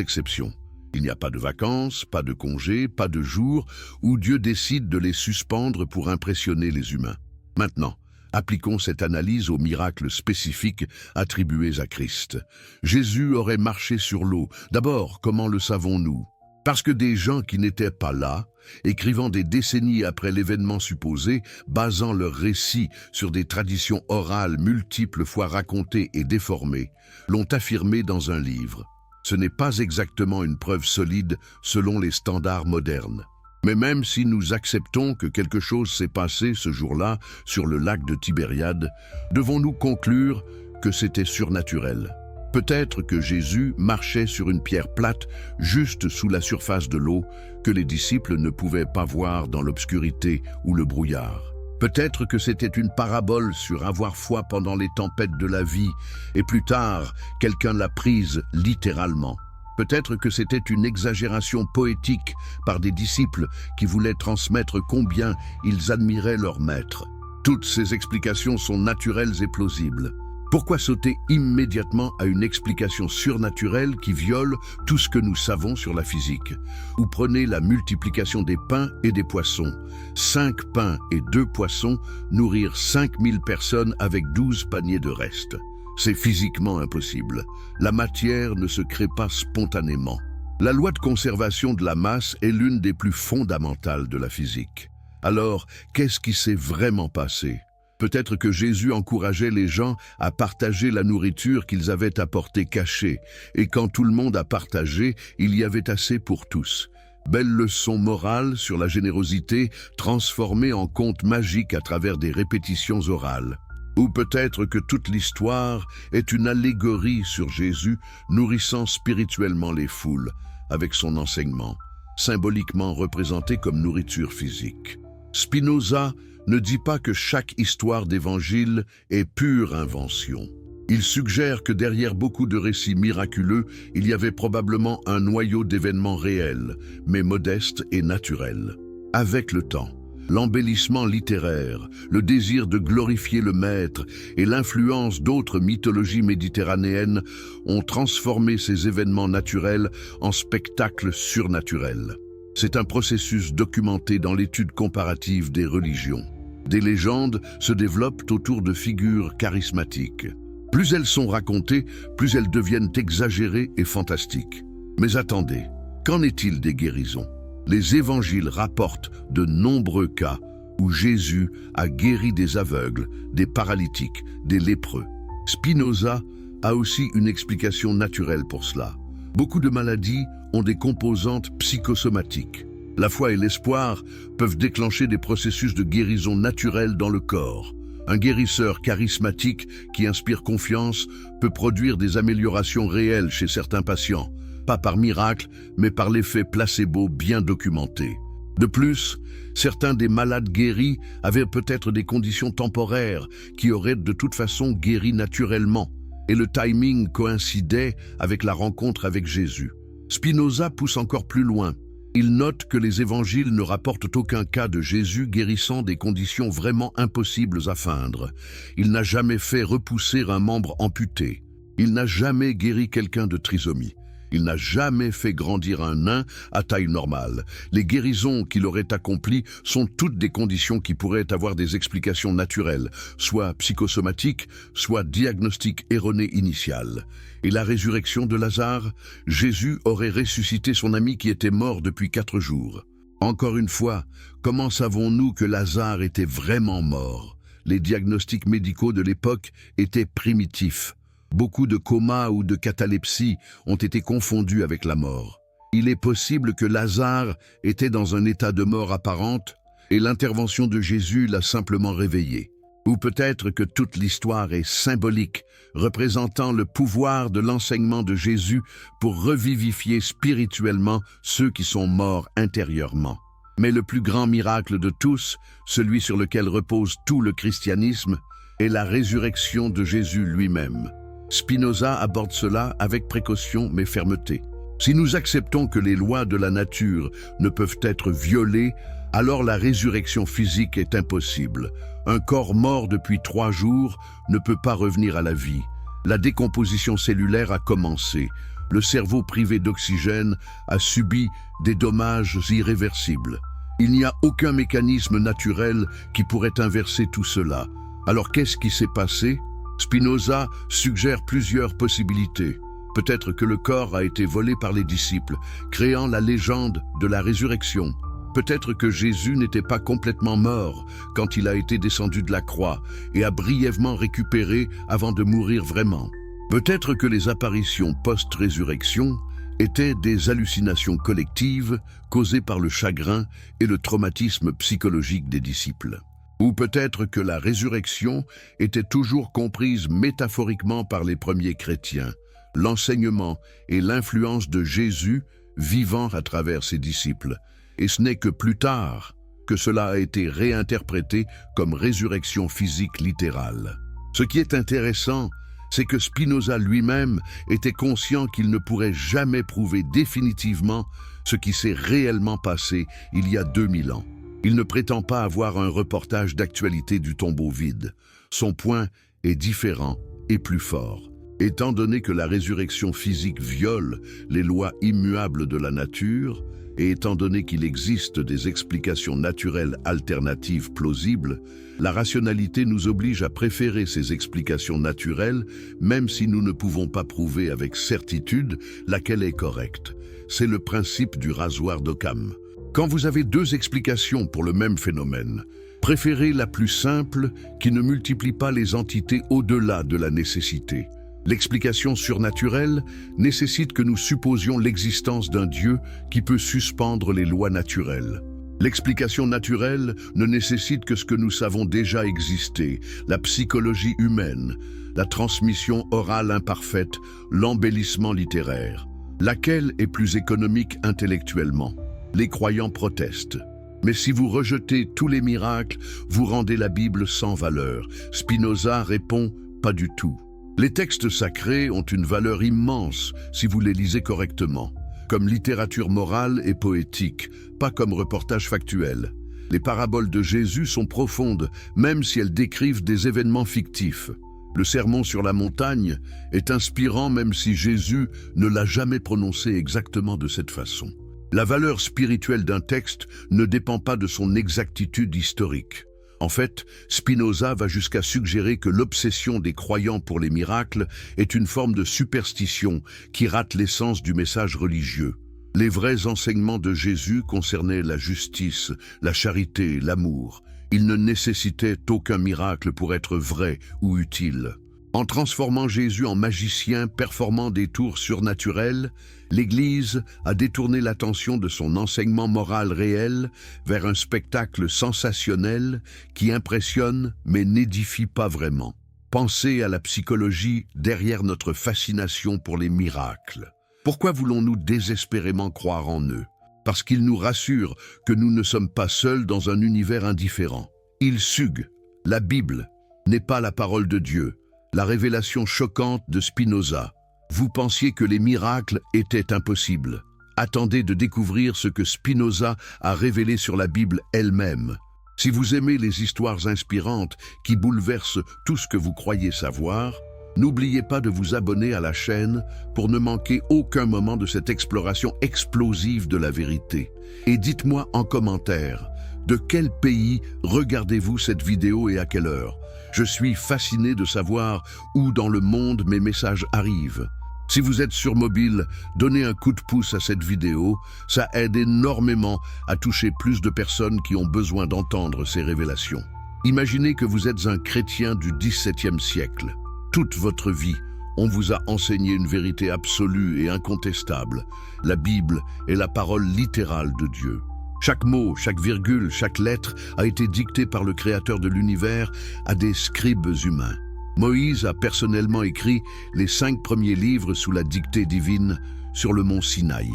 exception. Il n'y a pas de vacances, pas de congés, pas de jours où Dieu décide de les suspendre pour impressionner les humains. Maintenant, appliquons cette analyse aux miracles spécifiques attribués à Christ. Jésus aurait marché sur l'eau. D'abord, comment le savons-nous? Parce que des gens qui n'étaient pas là, écrivant des décennies après l'événement supposé, basant leur récit sur des traditions orales multiples fois racontées et déformées, l'ont affirmé dans un livre. Ce n'est pas exactement une preuve solide selon les standards modernes. Mais même si nous acceptons que quelque chose s'est passé ce jour-là sur le lac de Tibériade, devons-nous conclure que c'était surnaturel? Peut-être que Jésus marchait sur une pierre plate juste sous la surface de l'eau que les disciples ne pouvaient pas voir dans l'obscurité ou le brouillard. Peut-être que c'était une parabole sur avoir foi pendant les tempêtes de la vie et plus tard, quelqu'un l'a prise littéralement. Peut-être que c'était une exagération poétique par des disciples qui voulaient transmettre combien ils admiraient leur maître. Toutes ces explications sont naturelles et plausibles. Pourquoi sauter immédiatement à une explication surnaturelle qui viole tout ce que nous savons sur la physique? Ou prenez la multiplication des pains et des poissons. 5 pains et 2 poissons nourrirent 5000 personnes avec 12 paniers de reste. C'est physiquement impossible. La matière ne se crée pas spontanément. La loi de conservation de la masse est l'une des plus fondamentales de la physique. Alors, qu'est-ce qui s'est vraiment passé? Peut-être que Jésus encourageait les gens à partager la nourriture qu'ils avaient apportée cachée, et quand tout le monde a partagé, il y avait assez pour tous. Belle leçon morale sur la générosité transformée en conte magique à travers des répétitions orales. Ou peut-être que toute l'histoire est une allégorie sur Jésus nourrissant spirituellement les foules avec son enseignement, symboliquement représenté comme nourriture physique. Spinoza ne dit pas que chaque histoire d'évangile est pure invention. Il suggère que derrière beaucoup de récits miraculeux, il y avait probablement un noyau d'événements réels, mais modestes et naturels. Avec le temps, l'embellissement littéraire, le désir de glorifier le maître et l'influence d'autres mythologies méditerranéennes ont transformé ces événements naturels en spectacles surnaturels. C'est un processus documenté dans l'étude comparative des religions. Des légendes se développent autour de figures charismatiques. Plus elles sont racontées, plus elles deviennent exagérées et fantastiques. Mais attendez, qu'en est-il des guérisons? Les évangiles rapportent de nombreux cas où Jésus a guéri des aveugles, des paralytiques, des lépreux. Spinoza a aussi une explication naturelle pour cela. Beaucoup de maladies ont des composantes psychosomatiques. La foi et l'espoir peuvent déclencher des processus de guérison naturelle dans le corps. Un guérisseur charismatique qui inspire confiance peut produire des améliorations réelles chez certains patients, pas par miracle, mais par l'effet placebo bien documenté. De plus, certains des malades guéris avaient peut-être des conditions temporaires qui auraient de toute façon guéri naturellement, et le timing coïncidait avec la rencontre avec Jésus. Spinoza pousse encore plus loin. Il note que les évangiles ne rapportent aucun cas de Jésus guérissant des conditions vraiment impossibles à feindre. Il n'a jamais fait repousser un membre amputé. Il n'a jamais guéri quelqu'un de trisomie. Il n'a jamais fait grandir un nain à taille normale. Les guérisons qu'il aurait accomplies sont toutes des conditions qui pourraient avoir des explications naturelles, soit psychosomatiques, soit diagnostic erroné initial. Et la résurrection de Lazare, Jésus aurait ressuscité son ami qui était mort depuis 4 jours. Encore une fois, comment savons-nous que Lazare était vraiment mort? Les diagnostics médicaux de l'époque étaient primitifs. Beaucoup de comas ou de catalepsie ont été confondus avec la mort. Il est possible que Lazare était dans un état de mort apparente et l'intervention de Jésus l'a simplement réveillé. Ou peut-être que toute l'histoire est symbolique, représentant le pouvoir de l'enseignement de Jésus pour revivifier spirituellement ceux qui sont morts intérieurement. Mais le plus grand miracle de tous, celui sur lequel repose tout le christianisme, est la résurrection de Jésus lui-même. Spinoza aborde cela avec précaution mais fermeté. Si nous acceptons que les lois de la nature ne peuvent être violées, alors la résurrection physique est impossible. Un corps mort depuis 3 jours ne peut pas revenir à la vie. La décomposition cellulaire a commencé. Le cerveau privé d'oxygène a subi des dommages irréversibles. Il n'y a aucun mécanisme naturel qui pourrait inverser tout cela. Alors qu'est-ce qui s'est passé ? Spinoza suggère plusieurs possibilités. Peut-être que le corps a été volé par les disciples, créant la légende de la résurrection. Peut-être que Jésus n'était pas complètement mort quand il a été descendu de la croix et a brièvement récupéré avant de mourir vraiment. Peut-être que les apparitions post-résurrection étaient des hallucinations collectives causées par le chagrin et le traumatisme psychologique des disciples. Ou peut-être que la résurrection était toujours comprise métaphoriquement par les premiers chrétiens, l'enseignement et l'influence de Jésus vivant à travers ses disciples. Et ce n'est que plus tard que cela a été réinterprété comme résurrection physique littérale. Ce qui est intéressant, c'est que Spinoza lui-même était conscient qu'il ne pourrait jamais prouver définitivement ce qui s'est réellement passé il y a 2000 ans. Il ne prétend pas avoir un reportage d'actualité du tombeau vide. Son point est différent et plus fort. Étant donné que la résurrection physique viole les lois immuables de la nature, et étant donné qu'il existe des explications naturelles alternatives plausibles, la rationalité nous oblige à préférer ces explications naturelles, même si nous ne pouvons pas prouver avec certitude laquelle est correcte. C'est le principe du rasoir d'Occam. Quand vous avez 2 explications pour le même phénomène, préférez la plus simple qui ne multiplie pas les entités au-delà de la nécessité. L'explication surnaturelle nécessite que nous supposions l'existence d'un Dieu qui peut suspendre les lois naturelles. L'explication naturelle ne nécessite que ce que nous savons déjà exister, la psychologie humaine, la transmission orale imparfaite, l'embellissement littéraire. Laquelle est plus économique intellectuellement ? Les croyants protestent. Mais si vous rejetez tous les miracles, vous rendez la Bible sans valeur. Spinoza répond « pas du tout ». Les textes sacrés ont une valeur immense si vous les lisez correctement, comme littérature morale et poétique, pas comme reportage factuel. Les paraboles de Jésus sont profondes, même si elles décrivent des événements fictifs. Le sermon sur la montagne est inspirant même si Jésus ne l'a jamais prononcé exactement de cette façon. La valeur spirituelle d'un texte ne dépend pas de son exactitude historique. En fait, Spinoza va jusqu'à suggérer que l'obsession des croyants pour les miracles est une forme de superstition qui rate l'essence du message religieux. Les vrais enseignements de Jésus concernaient la justice, la charité, l'amour. Ils ne nécessitaient aucun miracle pour être vrais ou utiles. En transformant Jésus en magicien performant des tours surnaturels, l'Église a détourné l'attention de son enseignement moral réel vers un spectacle sensationnel qui impressionne mais n'édifie pas vraiment. Pensez à la psychologie derrière notre fascination pour les miracles. Pourquoi voulons-nous désespérément croire en eux ? Parce qu'ils nous rassurent que nous ne sommes pas seuls dans un univers indifférent. Ils suguent. La Bible n'est pas la parole de Dieu. La révélation choquante de Spinoza. Vous pensiez que les miracles étaient impossibles. Attendez de découvrir ce que Spinoza a révélé sur la Bible elle-même. Si vous aimez les histoires inspirantes qui bouleversent tout ce que vous croyez savoir, N'oubliez pas de vous abonner à la chaîne pour ne manquer aucun moment de cette exploration explosive de la vérité. Et dites-moi en commentaire, de quel pays regardez-vous cette vidéo et à quelle heure? Je suis fasciné de savoir où dans le monde mes messages arrivent. Si vous êtes sur mobile, donnez un coup de pouce à cette vidéo, ça aide énormément à toucher plus de personnes qui ont besoin d'entendre ces révélations. Imaginez que vous êtes un chrétien du XVIIe siècle. Toute votre vie, on vous a enseigné une vérité absolue et incontestable. La Bible est la parole littérale de Dieu. Chaque mot, chaque virgule, chaque lettre a été dictée par le Créateur de l'univers à des scribes humains. Moïse a personnellement écrit les 5 premiers livres sous la dictée divine sur le mont Sinaï.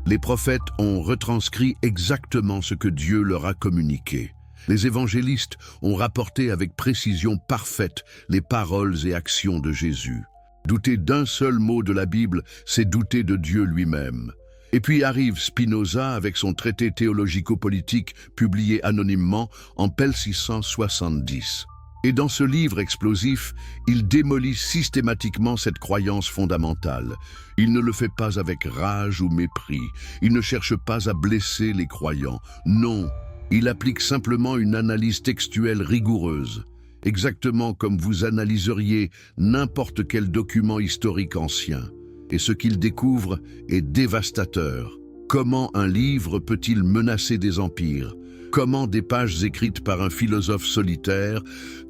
Les prophètes ont retranscrit exactement ce que Dieu leur a communiqué. Les évangélistes ont rapporté avec précision parfaite les paroles et actions de Jésus. Douter d'un seul mot de la Bible, c'est douter de Dieu lui-même. Et puis arrive Spinoza avec son traité théologico-politique publié anonymement en 1670. Et dans ce livre explosif, il démolit systématiquement cette croyance fondamentale. Il ne le fait pas avec rage ou mépris. Il ne cherche pas à blesser les croyants. Non, il applique simplement une analyse textuelle rigoureuse, exactement comme vous analyseriez n'importe quel document historique ancien. Et ce qu'il découvre est dévastateur. Comment un livre peut-il menacer des empires ? Comment des pages écrites par un philosophe solitaire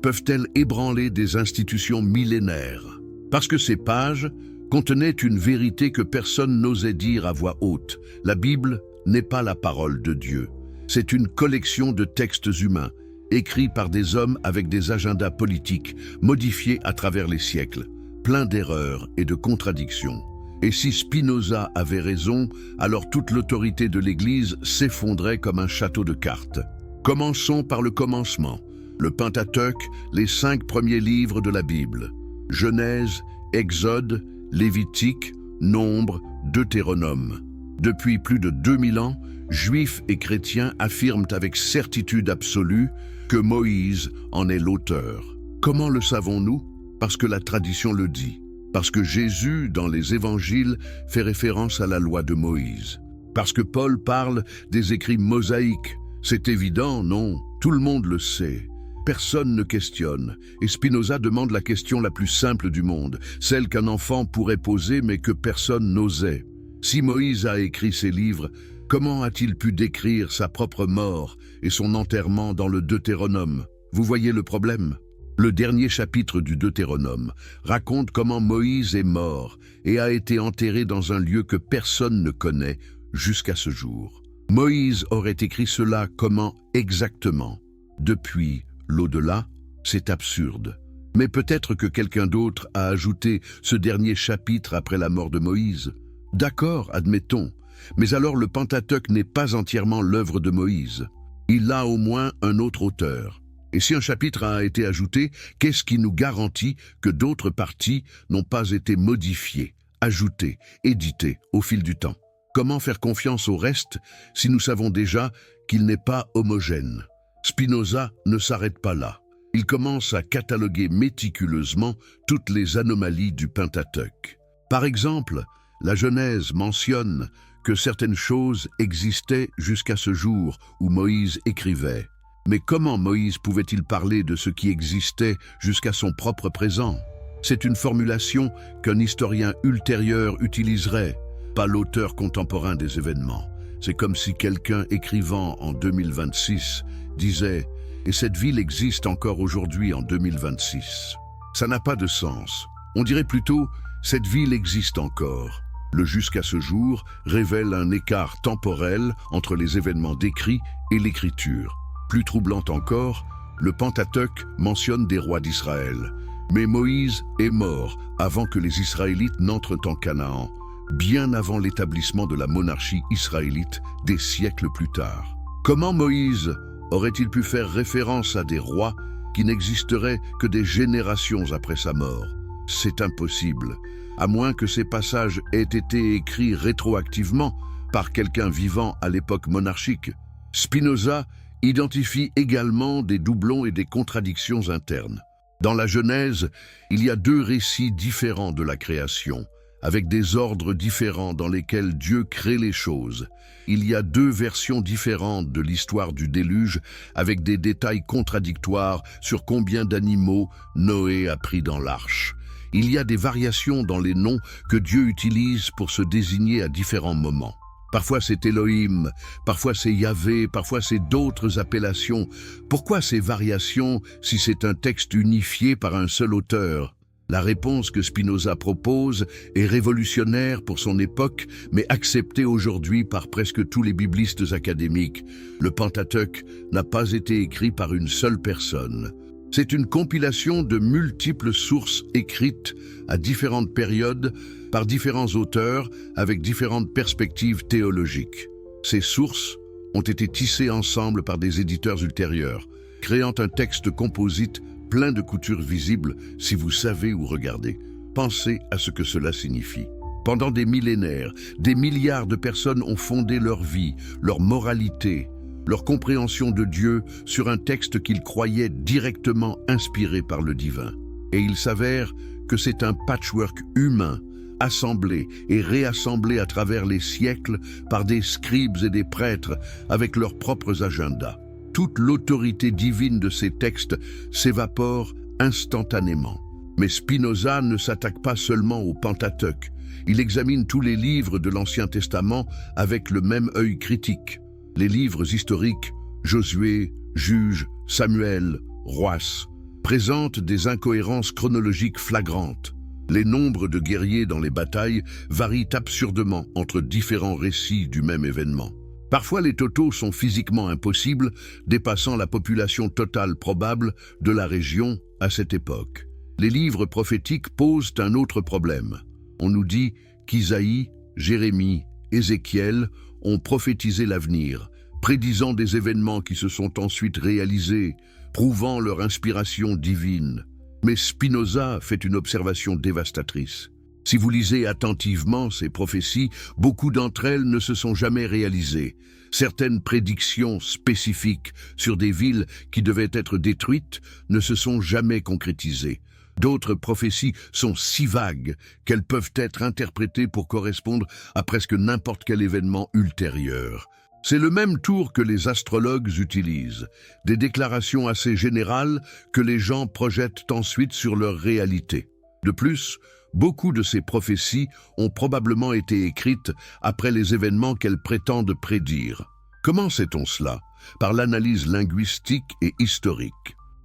peuvent-elles ébranler des institutions millénaires? Parce que ces pages contenaient une vérité que personne n'osait dire à voix haute. La Bible n'est pas la parole de Dieu. C'est une collection de textes humains, écrits par des hommes avec des agendas politiques, modifiés à travers les siècles, pleins d'erreurs et de contradictions. Et si Spinoza avait raison, alors toute l'autorité de l'Église s'effondrait comme un château de cartes. Commençons par le commencement. Le Pentateuque, les 5 premiers livres de la Bible. Genèse, Exode, Lévitique, Nombre, Deutéronome. Depuis plus de 2000 ans, Juifs et chrétiens affirment avec certitude absolue que Moïse en est l'auteur. Comment le savons-nous? Parce que la tradition le dit. Parce que Jésus, dans les évangiles, fait référence à la loi de Moïse. Parce que Paul parle des écrits mosaïques. C'est évident, non? Tout le monde le sait. Personne ne questionne. Et Spinoza demande la question la plus simple du monde, celle qu'un enfant pourrait poser mais que personne n'osait. Si Moïse a écrit ces livres, comment a-t-il pu décrire sa propre mort et son enterrement dans le Deutéronome? Vous voyez le problème? Le dernier chapitre du Deutéronome raconte comment Moïse est mort et a été enterré dans un lieu que personne ne connaît jusqu'à ce jour. Moïse aurait écrit cela comment exactement? Depuis l'au-delà, c'est absurde. Mais peut-être que quelqu'un d'autre a ajouté ce dernier chapitre après la mort de Moïse. D'accord, admettons. Mais alors le Pentateuque n'est pas entièrement l'œuvre de Moïse. Il a au moins un autre auteur. Et si un chapitre a été ajouté, qu'est-ce qui nous garantit que d'autres parties n'ont pas été modifiées, ajoutées, éditées au fil du temps? Comment faire confiance au reste si nous savons déjà qu'il n'est pas homogène? Spinoza ne s'arrête pas là. Il commence à cataloguer méticuleusement toutes les anomalies du Pentateuque. Par exemple, la Genèse mentionne que certaines choses existaient jusqu'à ce jour où Moïse écrivait. Mais comment Moïse pouvait-il parler de ce qui existait jusqu'à son propre présent? C'est une formulation qu'un historien ultérieur utiliserait, pas l'auteur contemporain des événements. C'est comme si quelqu'un écrivant en 2026 disait « Et cette ville existe encore aujourd'hui en 2026 ». Ça n'a pas de sens. On dirait plutôt « Cette ville existe encore ». Le jusqu'à ce jour révèle un écart temporel entre les événements décrits et l'écriture. Plus troublant encore, le Pentateuque mentionne des rois d'Israël. Mais Moïse est mort avant que les Israélites n'entrent en Canaan, bien avant l'établissement de la monarchie israélite des siècles plus tard. Comment Moïse aurait-il pu faire référence à des rois qui n'existeraient que des générations après sa mort? C'est impossible, à moins que ces passages aient été écrits rétroactivement par quelqu'un vivant à l'époque monarchique. Spinoza identifie également des doublons et des contradictions internes. Dans la Genèse, il y a deux récits différents de la création, avec des ordres différents dans lesquels Dieu crée les choses. Il y a deux versions différentes de l'histoire du déluge, avec des détails contradictoires sur combien d'animaux Noé a pris dans l'arche. Il y a des variations dans les noms que Dieu utilise pour se désigner à différents moments. Parfois c'est Elohim, parfois c'est Yahvé, parfois c'est d'autres appellations. Pourquoi ces variations si c'est un texte unifié par un seul auteur? La réponse que Spinoza propose est révolutionnaire pour son époque, mais acceptée aujourd'hui par presque tous les biblistes académiques. Le Pentateuque n'a pas été écrit par une seule personne. C'est une compilation de multiples sources écrites à différentes périodes par différents auteurs avec différentes perspectives théologiques. Ces sources ont été tissées ensemble par des éditeurs ultérieurs, créant un texte composite plein de coutures visibles si vous savez où regarder. Pensez à ce que cela signifie. Pendant des millénaires, des milliards de personnes ont fondé leur vie, leur moralité, leur compréhension de Dieu sur un texte qu'ils croyaient directement inspiré par le divin. Et il s'avère que c'est un patchwork humain, assemblé et réassemblé à travers les siècles par des scribes et des prêtres avec leurs propres agendas. Toute l'autorité divine de ces textes s'évapore instantanément. Mais Spinoza ne s'attaque pas seulement au Pentateuque. Il examine tous les livres de l'Ancien Testament avec le même œil critique. Les livres historiques, Josué, Juges, Samuel, Rois, présentent des incohérences chronologiques flagrantes. Les nombres de guerriers dans les batailles varient absurdement entre différents récits du même événement. Parfois, les totaux sont physiquement impossibles, dépassant la population totale probable de la région à cette époque. Les livres prophétiques posent un autre problème. On nous dit qu'Isaïe, Jérémie, Ézéchiel ont prophétisé l'avenir, prédisant des événements qui se sont ensuite réalisés, prouvant leur inspiration divine. Mais Spinoza fait une observation dévastatrice. Si vous lisez attentivement ces prophéties, beaucoup d'entre elles ne se sont jamais réalisées. Certaines prédictions spécifiques sur des villes qui devaient être détruites ne se sont jamais concrétisées. D'autres prophéties sont si vagues qu'elles peuvent être interprétées pour correspondre à presque n'importe quel événement ultérieur. C'est le même tour que les astrologues utilisent, des déclarations assez générales que les gens projettent ensuite sur leur réalité. De plus, beaucoup de ces prophéties ont probablement été écrites après les événements qu'elles prétendent prédire. Comment sait-on cela? Par l'analyse linguistique et historique.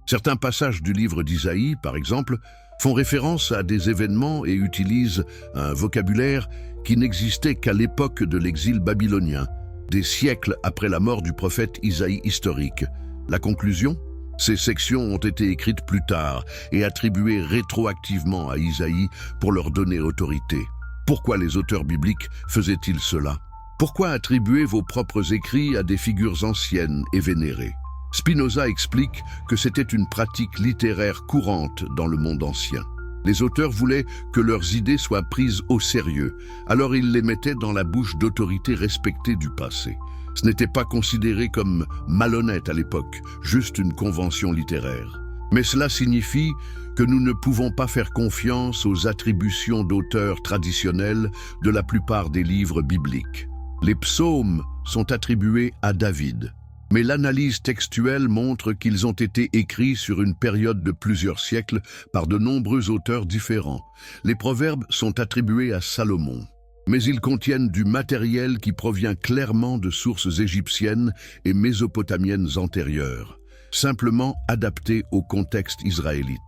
Certains passages du livre d'Isaïe, par exemple, font référence à des événements et utilisent un vocabulaire qui n'existait qu'à l'époque de l'exil babylonien, des siècles après la mort du prophète Isaïe historique. La conclusion? Ces sections ont été écrites plus tard et attribuées rétroactivement à Isaïe pour leur donner autorité. Pourquoi les auteurs bibliques faisaient-ils cela? Pourquoi attribuer vos propres écrits à des figures anciennes et vénérées? Spinoza explique que c'était une pratique littéraire courante dans le monde ancien. Les auteurs voulaient que leurs idées soient prises au sérieux, alors ils les mettaient dans la bouche d'autorités respectées du passé. Ce n'était pas considéré comme malhonnête à l'époque, juste une convention littéraire. Mais cela signifie que nous ne pouvons pas faire confiance aux attributions d'auteurs traditionnels de la plupart des livres bibliques. Les psaumes sont attribués à David, mais l'analyse textuelle montre qu'ils ont été écrits sur une période de plusieurs siècles par de nombreux auteurs différents. Les proverbes sont attribués à Salomon, mais ils contiennent du matériel qui provient clairement de sources égyptiennes et mésopotamiennes antérieures, simplement adaptées au contexte israélite.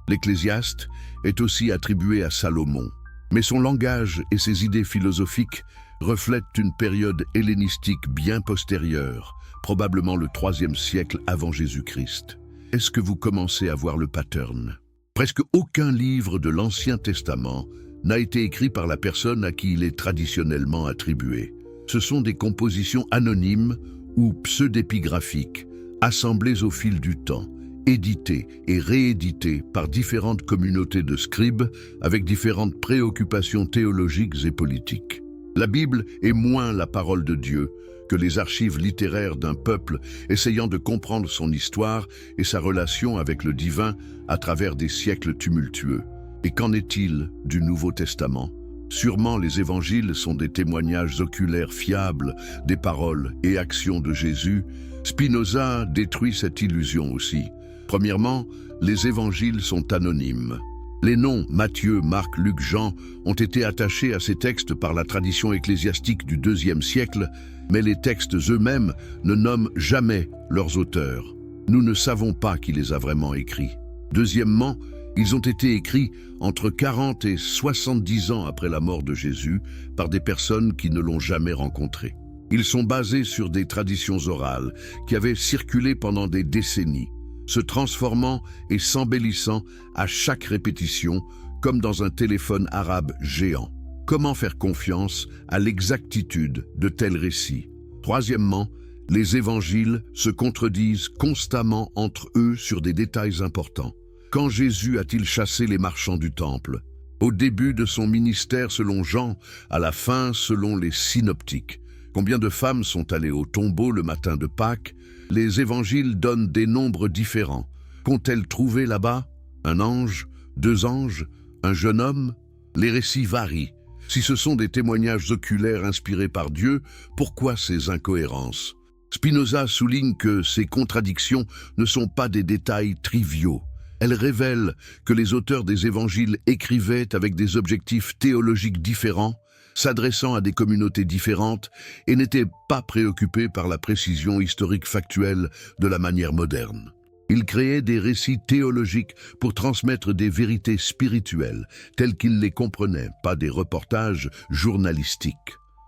L'Ecclésiaste est aussi attribué à Salomon, mais son langage et ses idées philosophiques reflètent une période hellénistique bien postérieure, probablement le IIIe siècle avant Jésus-Christ. Est-ce que vous commencez à voir le pattern? Presque aucun livre de l'Ancien Testament n'a été écrit par la personne à qui il est traditionnellement attribué. Ce sont des compositions anonymes ou pseudépigraphiques, assemblées au fil du temps, éditées et rééditées par différentes communautés de scribes avec différentes préoccupations théologiques et politiques. La Bible est moins la parole de Dieu que les archives littéraires d'un peuple essayant de comprendre son histoire et sa relation avec le divin à travers des siècles tumultueux. Et qu'en est-il du Nouveau Testament? Sûrement les évangiles sont des témoignages oculaires fiables des paroles et actions de Jésus. Spinoza détruit cette illusion aussi. Premièrement, les évangiles sont anonymes. Les noms Matthieu, Marc, Luc, Jean ont été attachés à ces textes par la tradition ecclésiastique du IIe siècle, mais les textes eux-mêmes ne nomment jamais leurs auteurs. Nous ne savons pas qui les a vraiment écrits. Deuxièmement, ils ont été écrits entre 40 et 70 ans après la mort de Jésus par des personnes qui ne l'ont jamais rencontré. Ils sont basés sur des traditions orales qui avaient circulé pendant des décennies, se transformant et s'embellissant à chaque répétition, comme dans un téléphone arabe géant. Comment faire confiance à l'exactitude de tels récits? Troisièmement, les évangiles se contredisent constamment entre eux sur des détails importants. Quand Jésus a-t-il chassé les marchands du temple? Au début de son ministère selon Jean, à la fin selon les synoptiques. Combien de femmes sont allées au tombeau le matin de Pâques? Les évangiles donnent des nombres différents. Qu'ont-elles trouvé là-bas? Un ange? 2 anges? Un jeune homme? Les récits varient. Si ce sont des témoignages oculaires inspirés par Dieu, pourquoi ces incohérences? Spinoza souligne que ces contradictions ne sont pas des détails triviaux. Elles révèlent que les auteurs des évangiles écrivaient avec des objectifs théologiques différents, s'adressant à des communautés différentes et n'étaient pas préoccupés par la précision historique factuelle de la manière moderne. Ils créaient des récits théologiques pour transmettre des vérités spirituelles telles qu'ils les comprenaient, pas des reportages journalistiques.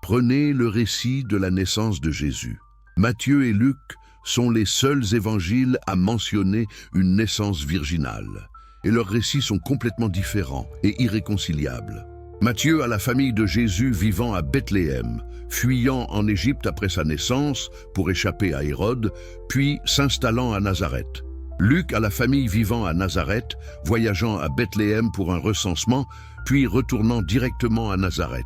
Prenez le récit de la naissance de Jésus. Matthieu et Luc sont les seuls évangiles à mentionner une naissance virginale, et leurs récits sont complètement différents et irréconciliables. Matthieu a la famille de Jésus vivant à Bethléem, fuyant en Égypte après sa naissance pour échapper à Hérode, puis s'installant à Nazareth. Luc a la famille vivant à Nazareth, voyageant à Bethléem pour un recensement, puis retournant directement à Nazareth.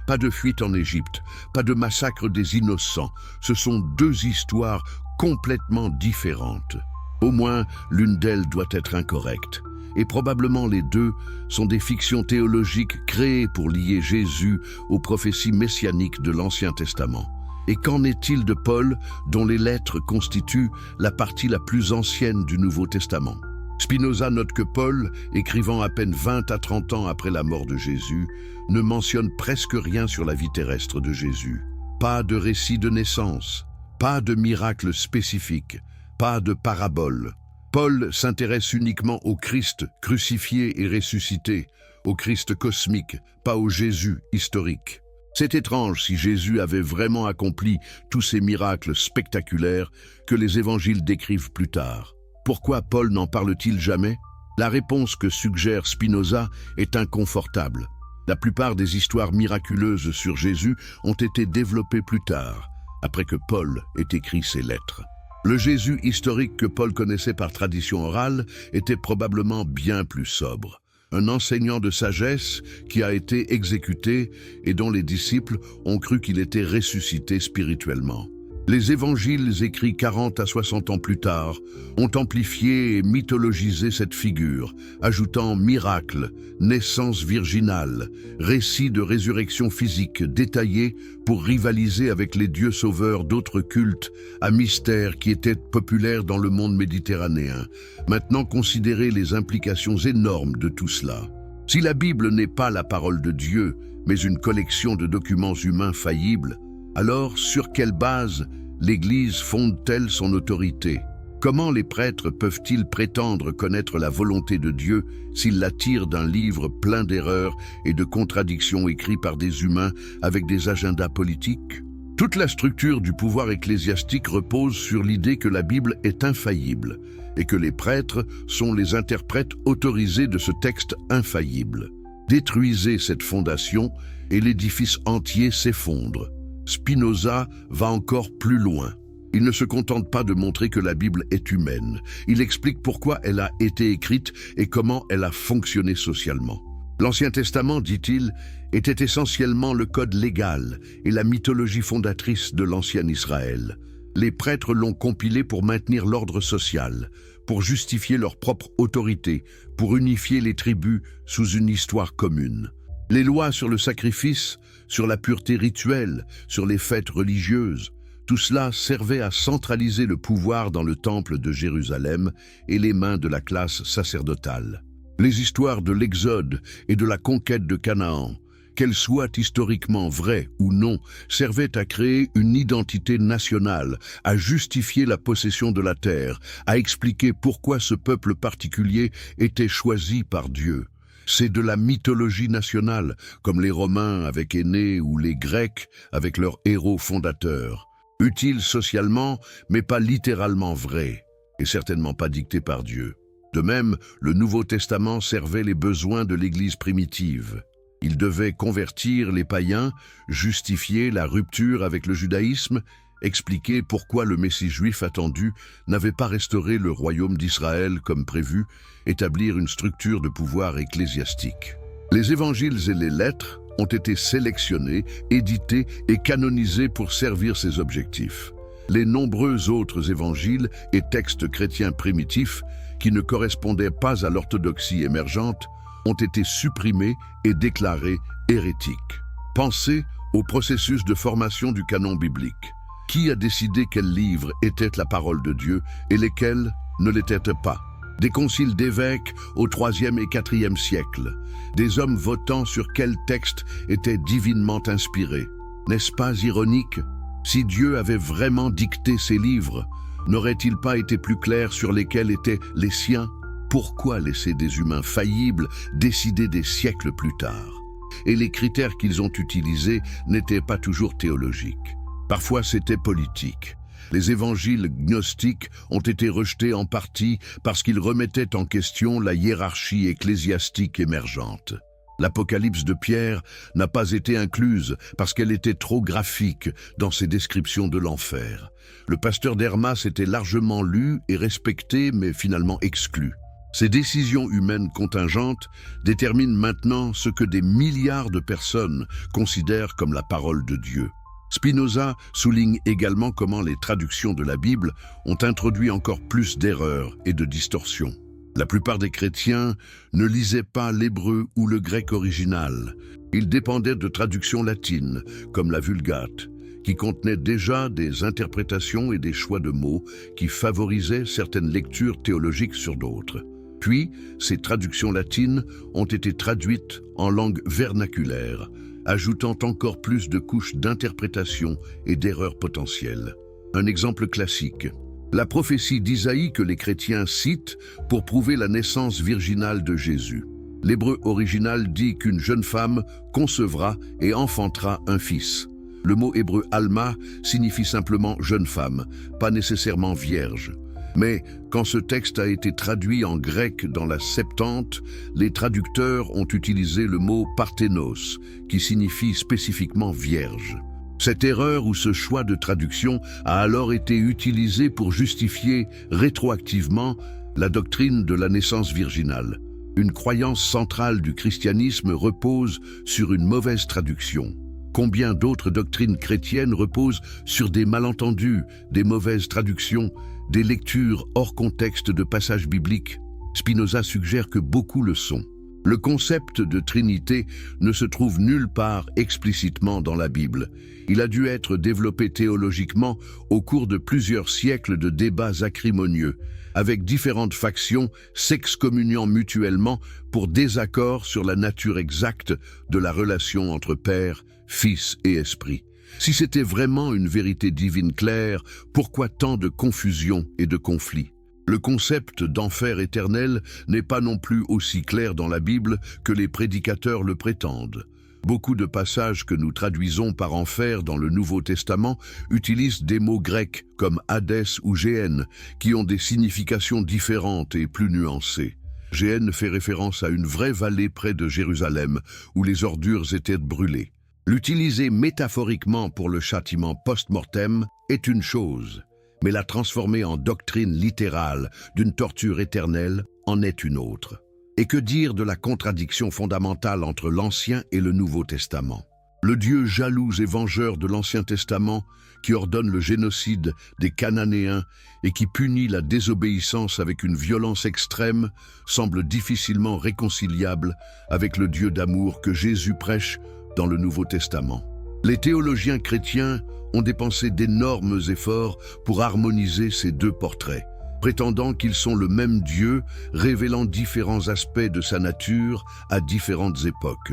Pas de fuite en Égypte, pas de massacre des innocents. Ce sont 2 histoires complètement différentes. Au moins, l'une d'elles doit être incorrecte. Et probablement les 2 sont des fictions théologiques créées pour lier Jésus aux prophéties messianiques de l'Ancien Testament. Et qu'en est-il de Paul, dont les lettres constituent la partie la plus ancienne du Nouveau Testament? Spinoza note que Paul, écrivant à peine 20 à 30 ans après la mort de Jésus, ne mentionne presque rien sur la vie terrestre de Jésus. Pas de récit de naissance, pas de miracle spécifique, pas de parabole. Paul s'intéresse uniquement au Christ crucifié et ressuscité, au Christ cosmique, pas au Jésus historique. C'est étrange si Jésus avait vraiment accompli tous ces miracles spectaculaires que les évangiles décrivent plus tard. Pourquoi Paul n'en parle-t-il jamais? La réponse que suggère Spinoza est inconfortable. La plupart des histoires miraculeuses sur Jésus ont été développées plus tard, après que Paul ait écrit ses lettres. Le Jésus historique que Paul connaissait par tradition orale était probablement bien plus sobre. Un enseignant de sagesse qui a été exécuté et dont les disciples ont cru qu'il était ressuscité spirituellement. Les évangiles écrits 40 à 60 ans plus tard ont amplifié et mythologisé cette figure, ajoutant miracle, naissance virginale, récits de résurrection physique détaillés pour rivaliser avec les dieux sauveurs d'autres cultes à mystères qui étaient populaires dans le monde méditerranéen. Maintenant, considérez les implications énormes de tout cela. Si la Bible n'est pas la parole de Dieu, mais une collection de documents humains faillibles, alors sur quelle base l'Église fonde-t-elle son autorité? Comment les prêtres peuvent-ils prétendre connaître la volonté de Dieu s'ils la tirent d'un livre plein d'erreurs et de contradictions écrits par des humains avec des agendas politiques? Toute la structure du pouvoir ecclésiastique repose sur l'idée que la Bible est infaillible et que les prêtres sont les interprètes autorisés de ce texte infaillible. Détruisez cette fondation et l'édifice entier s'effondre. Spinoza va encore plus loin. Il ne se contente pas de montrer que la Bible est humaine. Il explique pourquoi elle a été écrite et comment elle a fonctionné socialement. L'Ancien Testament, dit-il, était essentiellement le code légal et la mythologie fondatrice de l'ancien Israël. Les prêtres l'ont compilé pour maintenir l'ordre social, pour justifier leur propre autorité, pour unifier les tribus sous une histoire commune. Les lois sur le sacrifice, sur la pureté rituelle, sur les fêtes religieuses, tout cela servait à centraliser le pouvoir dans le temple de Jérusalem et les mains de la classe sacerdotale. Les histoires de l'Exode et de la conquête de Canaan, qu'elles soient historiquement vraies ou non, servaient à créer une identité nationale, à justifier la possession de la terre, à expliquer pourquoi ce peuple particulier était choisi par Dieu. C'est de la mythologie nationale, comme les Romains avec Énée ou les Grecs avec leurs héros fondateurs. Utile socialement, mais pas littéralement vrai, et certainement pas dicté par Dieu. De même, le Nouveau Testament servait les besoins de l'Église primitive. Il devait convertir les païens, justifier la rupture avec le judaïsme, expliquer pourquoi le Messie juif attendu n'avait pas restauré le royaume d'Israël comme prévu, établir une structure de pouvoir ecclésiastique. Les évangiles et les lettres ont été sélectionnés, édités et canonisés pour servir ces objectifs. Les nombreux autres évangiles et textes chrétiens primitifs qui ne correspondaient pas à l'orthodoxie émergente ont été supprimés et déclarés hérétiques. Pensez au processus de formation du canon biblique. Qui a décidé quels livres étaient la parole de Dieu et lesquels ne l'étaient pas? Des conciles d'évêques au IIIe et IVe siècle, des hommes votant sur quels textes étaient divinement inspirés. N'est-ce pas ironique? Si Dieu avait vraiment dicté ces livres, n'aurait-il pas été plus clair sur lesquels étaient les siens? Pourquoi laisser des humains faillibles décider des siècles plus tard? Et les critères qu'ils ont utilisés n'étaient pas toujours théologiques. Parfois c'était politique. Les évangiles gnostiques ont été rejetés en partie parce qu'ils remettaient en question la hiérarchie ecclésiastique émergente. L'Apocalypse de Pierre n'a pas été incluse parce qu'elle était trop graphique dans ses descriptions de l'enfer. Le pasteur d'Hermas était largement lu et respecté, mais finalement exclu. Ces décisions humaines contingentes déterminent maintenant ce que des milliards de personnes considèrent comme la parole de Dieu. Spinoza souligne également comment les traductions de la Bible ont introduit encore plus d'erreurs et de distorsions. La plupart des chrétiens ne lisaient pas l'hébreu ou le grec original. Ils dépendaient de traductions latines, comme la Vulgate, qui contenait déjà des interprétations et des choix de mots qui favorisaient certaines lectures théologiques sur d'autres. Puis, ces traductions latines ont été traduites en langue vernaculaire, ajoutant encore plus de couches d'interprétation et d'erreurs potentielles. Un exemple classique. La prophétie d'Isaïe que les chrétiens citent pour prouver la naissance virginale de Jésus. L'hébreu original dit qu'une jeune femme concevra et enfantera un fils. Le mot hébreu alma signifie simplement jeune femme, pas nécessairement vierge. Mais quand ce texte a été traduit en grec dans la Septante, les traducteurs ont utilisé le mot parthénos, qui signifie spécifiquement vierge. Cette erreur ou ce choix de traduction a alors été utilisé pour justifier rétroactivement la doctrine de la naissance virginale. Une croyance centrale du christianisme repose sur une mauvaise traduction. Combien d'autres doctrines chrétiennes reposent sur des malentendus, des mauvaises traductions, des lectures hors contexte de passages bibliques? Spinoza suggère que beaucoup le sont. Le concept de Trinité ne se trouve nulle part explicitement dans la Bible. Il a dû être développé théologiquement au cours de plusieurs siècles de débats acrimonieux, avec différentes factions s'excommuniant mutuellement pour désaccord sur la nature exacte de la relation entre Père, Fils et Esprit. Si c'était vraiment une vérité divine claire, pourquoi tant de confusion et de conflits? Le concept d'enfer éternel n'est pas non plus aussi clair dans la Bible que les prédicateurs le prétendent. Beaucoup de passages que nous traduisons par enfer dans le Nouveau Testament utilisent des mots grecs comme Hadès ou Géhenne, qui ont des significations différentes et plus nuancées. Géhenne fait référence à une vraie vallée près de Jérusalem, où les ordures étaient brûlées. L'utiliser métaphoriquement pour le châtiment post-mortem est une chose, mais la transformer en doctrine littérale d'une torture éternelle en est une autre. Et que dire de la contradiction fondamentale entre l'Ancien et le Nouveau Testament? Le Dieu jaloux et vengeur de l'Ancien Testament, qui ordonne le génocide des Cananéens et qui punit la désobéissance avec une violence extrême, semble difficilement réconciliable avec le Dieu d'amour que Jésus prêche dans le Nouveau Testament. Les théologiens chrétiens ont dépensé d'énormes efforts pour harmoniser ces deux portraits, prétendant qu'ils sont le même Dieu, révélant différents aspects de sa nature à différentes époques.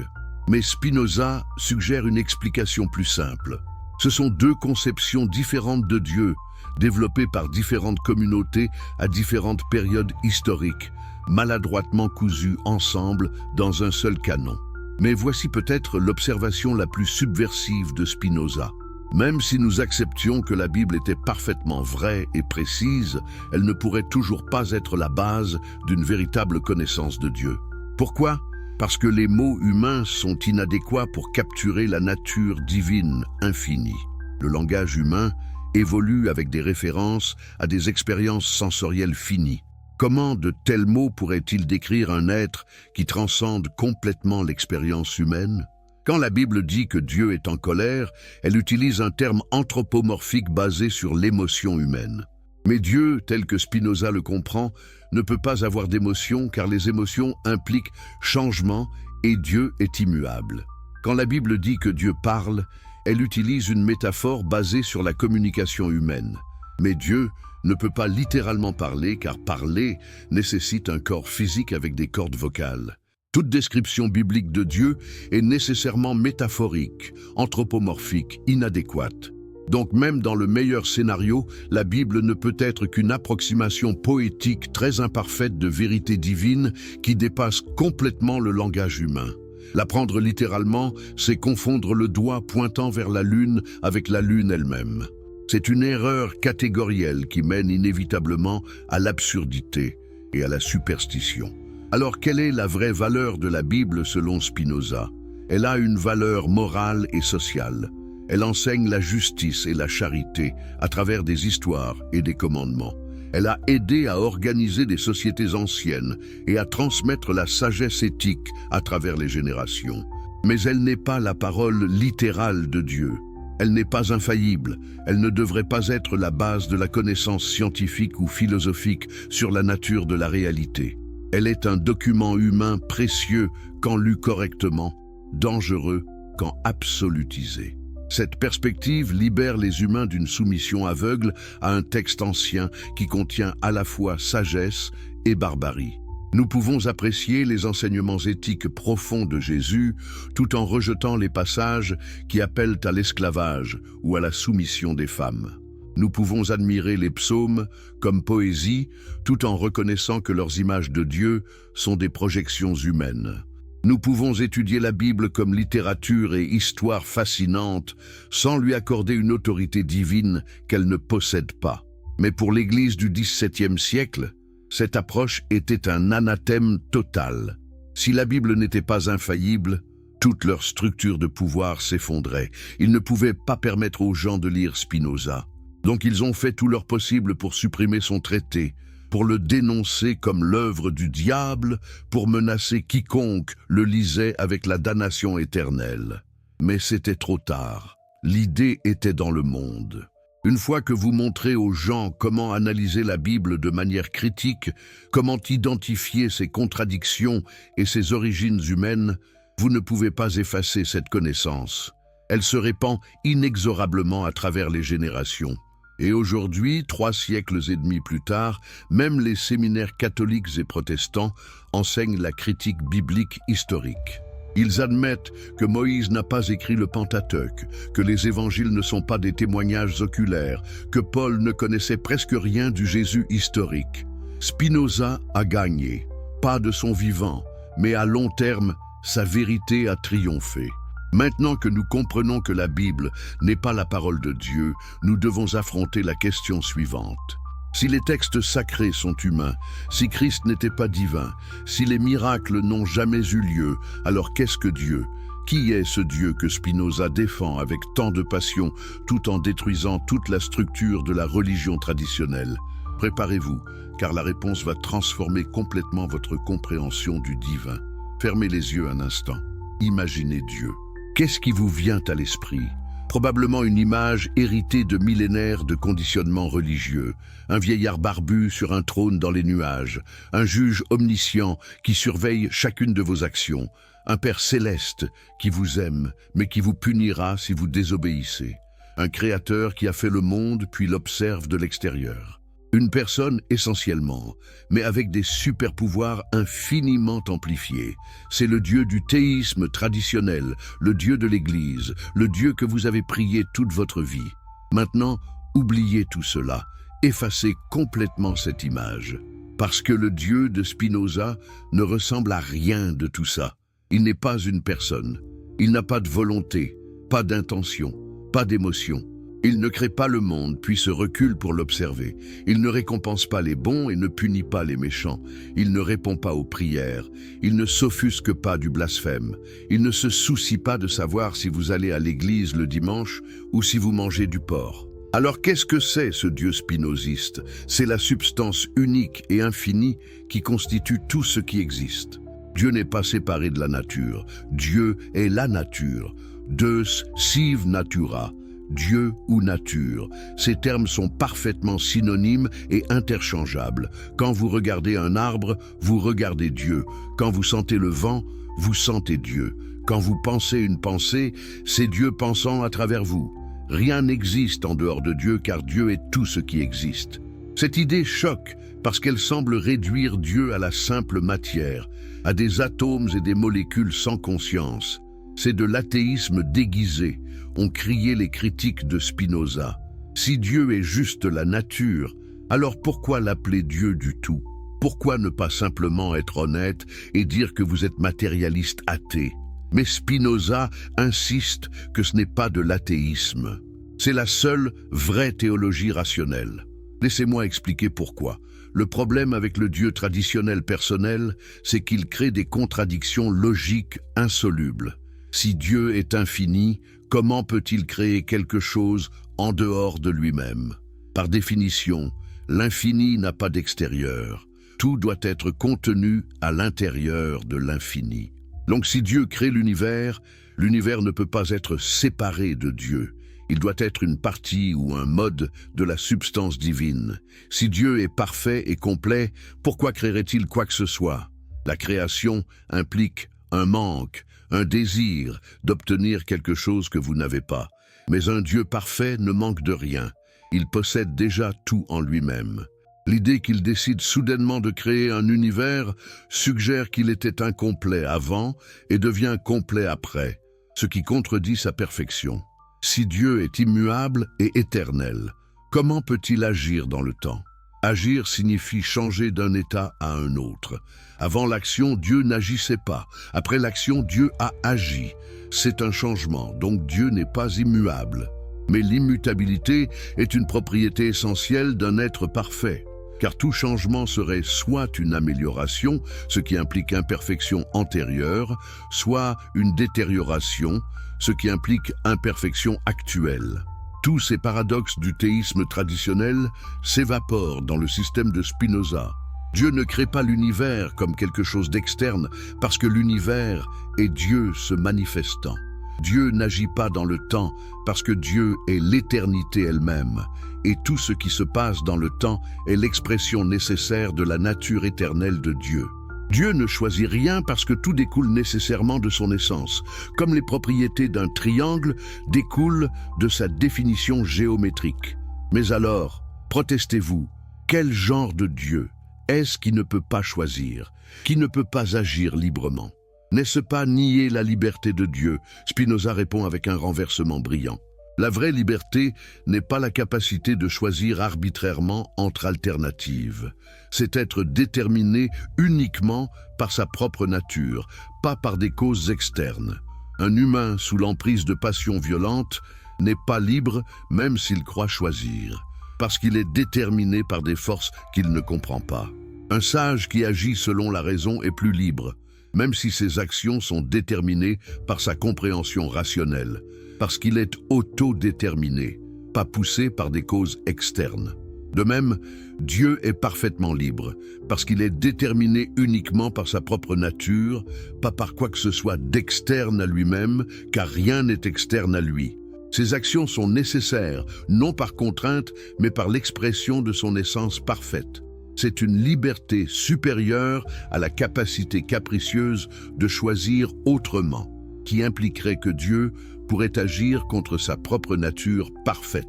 Mais Spinoza suggère une explication plus simple. Ce sont deux conceptions différentes de Dieu, développées par différentes communautés à différentes périodes historiques, maladroitement cousues ensemble dans un seul canon. Mais voici peut-être l'observation la plus subversive de Spinoza. Même si nous acceptions que la Bible était parfaitement vraie et précise, elle ne pourrait toujours pas être la base d'une véritable connaissance de Dieu. Pourquoi ? Parce que les mots humains sont inadéquats pour capturer la nature divine infinie. Le langage humain évolue avec des références à des expériences sensorielles finies. Comment de tels mots pourraient-ils décrire un être qui transcende complètement l'expérience humaine ? Quand la Bible dit que Dieu est en colère, elle utilise un terme anthropomorphique basé sur l'émotion humaine. Mais Dieu, tel que Spinoza le comprend, ne peut pas avoir d'émotion car les émotions impliquent changement et Dieu est immuable. Quand la Bible dit que Dieu parle, elle utilise une métaphore basée sur la communication humaine. Mais Dieu ne peut pas littéralement parler car parler nécessite un corps physique avec des cordes vocales. Toute description biblique de Dieu est nécessairement métaphorique, anthropomorphique, inadéquate. Donc même dans le meilleur scénario, la Bible ne peut être qu'une approximation poétique très imparfaite de vérité divine qui dépasse complètement le langage humain. La prendre littéralement, c'est confondre le doigt pointant vers la lune avec la lune elle-même. C'est une erreur catégorielle qui mène inévitablement à l'absurdité et à la superstition. Alors quelle est la vraie valeur de la Bible selon Spinoza? Elle a une valeur morale et sociale. Elle enseigne la justice et la charité à travers des histoires et des commandements. Elle a aidé à organiser des sociétés anciennes et à transmettre la sagesse éthique à travers les générations. Mais elle n'est pas la parole littérale de Dieu. Elle n'est pas infaillible. Elle ne devrait pas être la base de la connaissance scientifique ou philosophique sur la nature de la réalité. Elle est un document humain précieux quand lu correctement, dangereux quand absolutisé. Cette perspective libère les humains d'une soumission aveugle à un texte ancien qui contient à la fois sagesse et barbarie. Nous pouvons apprécier les enseignements éthiques profonds de Jésus tout en rejetant les passages qui appellent à l'esclavage ou à la soumission des femmes. Nous pouvons admirer les psaumes comme poésie tout en reconnaissant que leurs images de Dieu sont des projections humaines. Nous pouvons étudier la Bible comme littérature et histoire fascinante sans lui accorder une autorité divine qu'elle ne possède pas. Mais pour l'Église du XVIIe siècle, cette approche était un anathème total. Si la Bible n'était pas infaillible, toute leur structure de pouvoir s'effondrait. Ils ne pouvaient pas permettre aux gens de lire Spinoza. Donc ils ont fait tout leur possible pour supprimer son traité, pour le dénoncer comme l'œuvre du diable, pour menacer quiconque le lisait avec la damnation éternelle. Mais c'était trop tard. L'idée était dans le monde. Une fois que vous montrez aux gens comment analyser la Bible de manière critique, comment identifier ses contradictions et ses origines humaines, vous ne pouvez pas effacer cette connaissance. Elle se répand inexorablement à travers les générations. Et aujourd'hui, 3 siècles et demi plus tard, même les séminaires catholiques et protestants enseignent la critique biblique historique. Ils admettent que Moïse n'a pas écrit le Pentateuque, que les évangiles ne sont pas des témoignages oculaires, que Paul ne connaissait presque rien du Jésus historique. Spinoza a gagné, pas de son vivant, mais à long terme, sa vérité a triomphé. Maintenant que nous comprenons que la Bible n'est pas la parole de Dieu, nous devons affronter la question suivante. Si les textes sacrés sont humains, si Christ n'était pas divin, si les miracles n'ont jamais eu lieu, alors qu'est-ce que Dieu ? Qui est ce Dieu que Spinoza défend avec tant de passion tout en détruisant toute la structure de la religion traditionnelle ? Préparez-vous, car la réponse va transformer complètement votre compréhension du divin. Fermez les yeux un instant. Imaginez Dieu. Qu'est-ce qui vous vient à l'esprit? Probablement une image héritée de millénaires de conditionnement religieux, un vieillard barbu sur un trône dans les nuages, un juge omniscient qui surveille chacune de vos actions, un Père céleste qui vous aime mais qui vous punira si vous désobéissez, un Créateur qui a fait le monde puis l'observe de l'extérieur. Une personne essentiellement, mais avec des super-pouvoirs infiniment amplifiés. C'est le Dieu du théisme traditionnel, le Dieu de l'Église, le Dieu que vous avez prié toute votre vie. Maintenant, oubliez tout cela, effacez complètement cette image. Parce que le Dieu de Spinoza ne ressemble à rien de tout ça. Il n'est pas une personne. Il n'a pas de volonté, pas d'intention, pas d'émotion. Il ne crée pas le monde, puis se recule pour l'observer. Il ne récompense pas les bons et ne punit pas les méchants. Il ne répond pas aux prières. Il ne s'offusque pas du blasphème. Il ne se soucie pas de savoir si vous allez à l'église le dimanche ou si vous mangez du porc. Alors qu'est-ce que c'est ce Dieu spinoziste? C'est la substance unique et infinie qui constitue tout ce qui existe. Dieu n'est pas séparé de la nature. Dieu est la nature. Deus sive natura. Dieu ou nature. Ces termes sont parfaitement synonymes et interchangeables. Quand vous regardez un arbre, vous regardez Dieu. Quand vous sentez le vent, vous sentez Dieu. Quand vous pensez une pensée, c'est Dieu pensant à travers vous. Rien n'existe en dehors de Dieu car Dieu est tout ce qui existe. Cette idée choque parce qu'elle semble réduire Dieu à la simple matière, à des atomes et des molécules sans conscience. C'est de l'athéisme déguisé, ont crié les critiques de Spinoza. Si Dieu est juste la nature, alors pourquoi l'appeler Dieu du tout? Pourquoi ne pas simplement être honnête et dire que vous êtes matérialiste athée? Mais Spinoza insiste que ce n'est pas de l'athéisme. C'est la seule vraie théologie rationnelle. Laissez-moi expliquer pourquoi. Le problème avec le Dieu traditionnel personnel, c'est qu'il crée des contradictions logiques insolubles. Si Dieu est infini, comment peut-il créer quelque chose en dehors de lui-même? Par définition, l'infini n'a pas d'extérieur. Tout doit être contenu à l'intérieur de l'infini. Donc si Dieu crée l'univers ne peut pas être séparé de Dieu. Il doit être une partie ou un mode de la substance divine. Si Dieu est parfait et complet, pourquoi créerait-il quoi que ce soit? La création implique un manque, un désir d'obtenir quelque chose que vous n'avez pas. Mais un Dieu parfait ne manque de rien. Il possède déjà tout en lui-même. L'idée qu'il décide soudainement de créer un univers suggère qu'il était incomplet avant et devient complet après, ce qui contredit sa perfection. Si Dieu est immuable et éternel, comment peut-il agir dans le temps? Agir signifie changer d'un état à un autre. Avant l'action, Dieu n'agissait pas. Après l'action, Dieu a agi. C'est un changement, donc Dieu n'est pas immuable. Mais l'immutabilité est une propriété essentielle d'un être parfait. Car tout changement serait soit une amélioration, ce qui implique imperfection antérieure, soit une détérioration, ce qui implique imperfection actuelle. Tous ces paradoxes du théisme traditionnel s'évaporent dans le système de Spinoza. Dieu ne crée pas l'univers comme quelque chose d'externe parce que l'univers est Dieu se manifestant. Dieu n'agit pas dans le temps parce que Dieu est l'éternité elle-même et tout ce qui se passe dans le temps est l'expression nécessaire de la nature éternelle de Dieu. Dieu ne choisit rien parce que tout découle nécessairement de son essence, comme les propriétés d'un triangle découlent de sa définition géométrique. Mais alors, protestez-vous, quel genre de Dieu est-ce qui ne peut pas choisir, qui ne peut pas agir librement? N'est-ce pas nier la liberté de Dieu? Spinoza répond avec un renversement brillant. La vraie liberté n'est pas la capacité de choisir arbitrairement entre alternatives. C'est être déterminé uniquement par sa propre nature, pas par des causes externes. Un humain sous l'emprise de passions violentes n'est pas libre même s'il croit choisir, parce qu'il est déterminé par des forces qu'il ne comprend pas. Un sage qui agit selon la raison est plus libre, même si ses actions sont déterminées par sa compréhension rationnelle, parce qu'il est autodéterminé, pas poussé par des causes externes. De même, Dieu est parfaitement libre, parce qu'il est déterminé uniquement par sa propre nature, pas par quoi que ce soit d'externe à lui-même, car rien n'est externe à lui. Ses actions sont nécessaires, non par contrainte, mais par l'expression de son essence parfaite. C'est une liberté supérieure à la capacité capricieuse de choisir autrement, qui impliquerait que Dieu pourrait agir contre sa propre nature parfaite,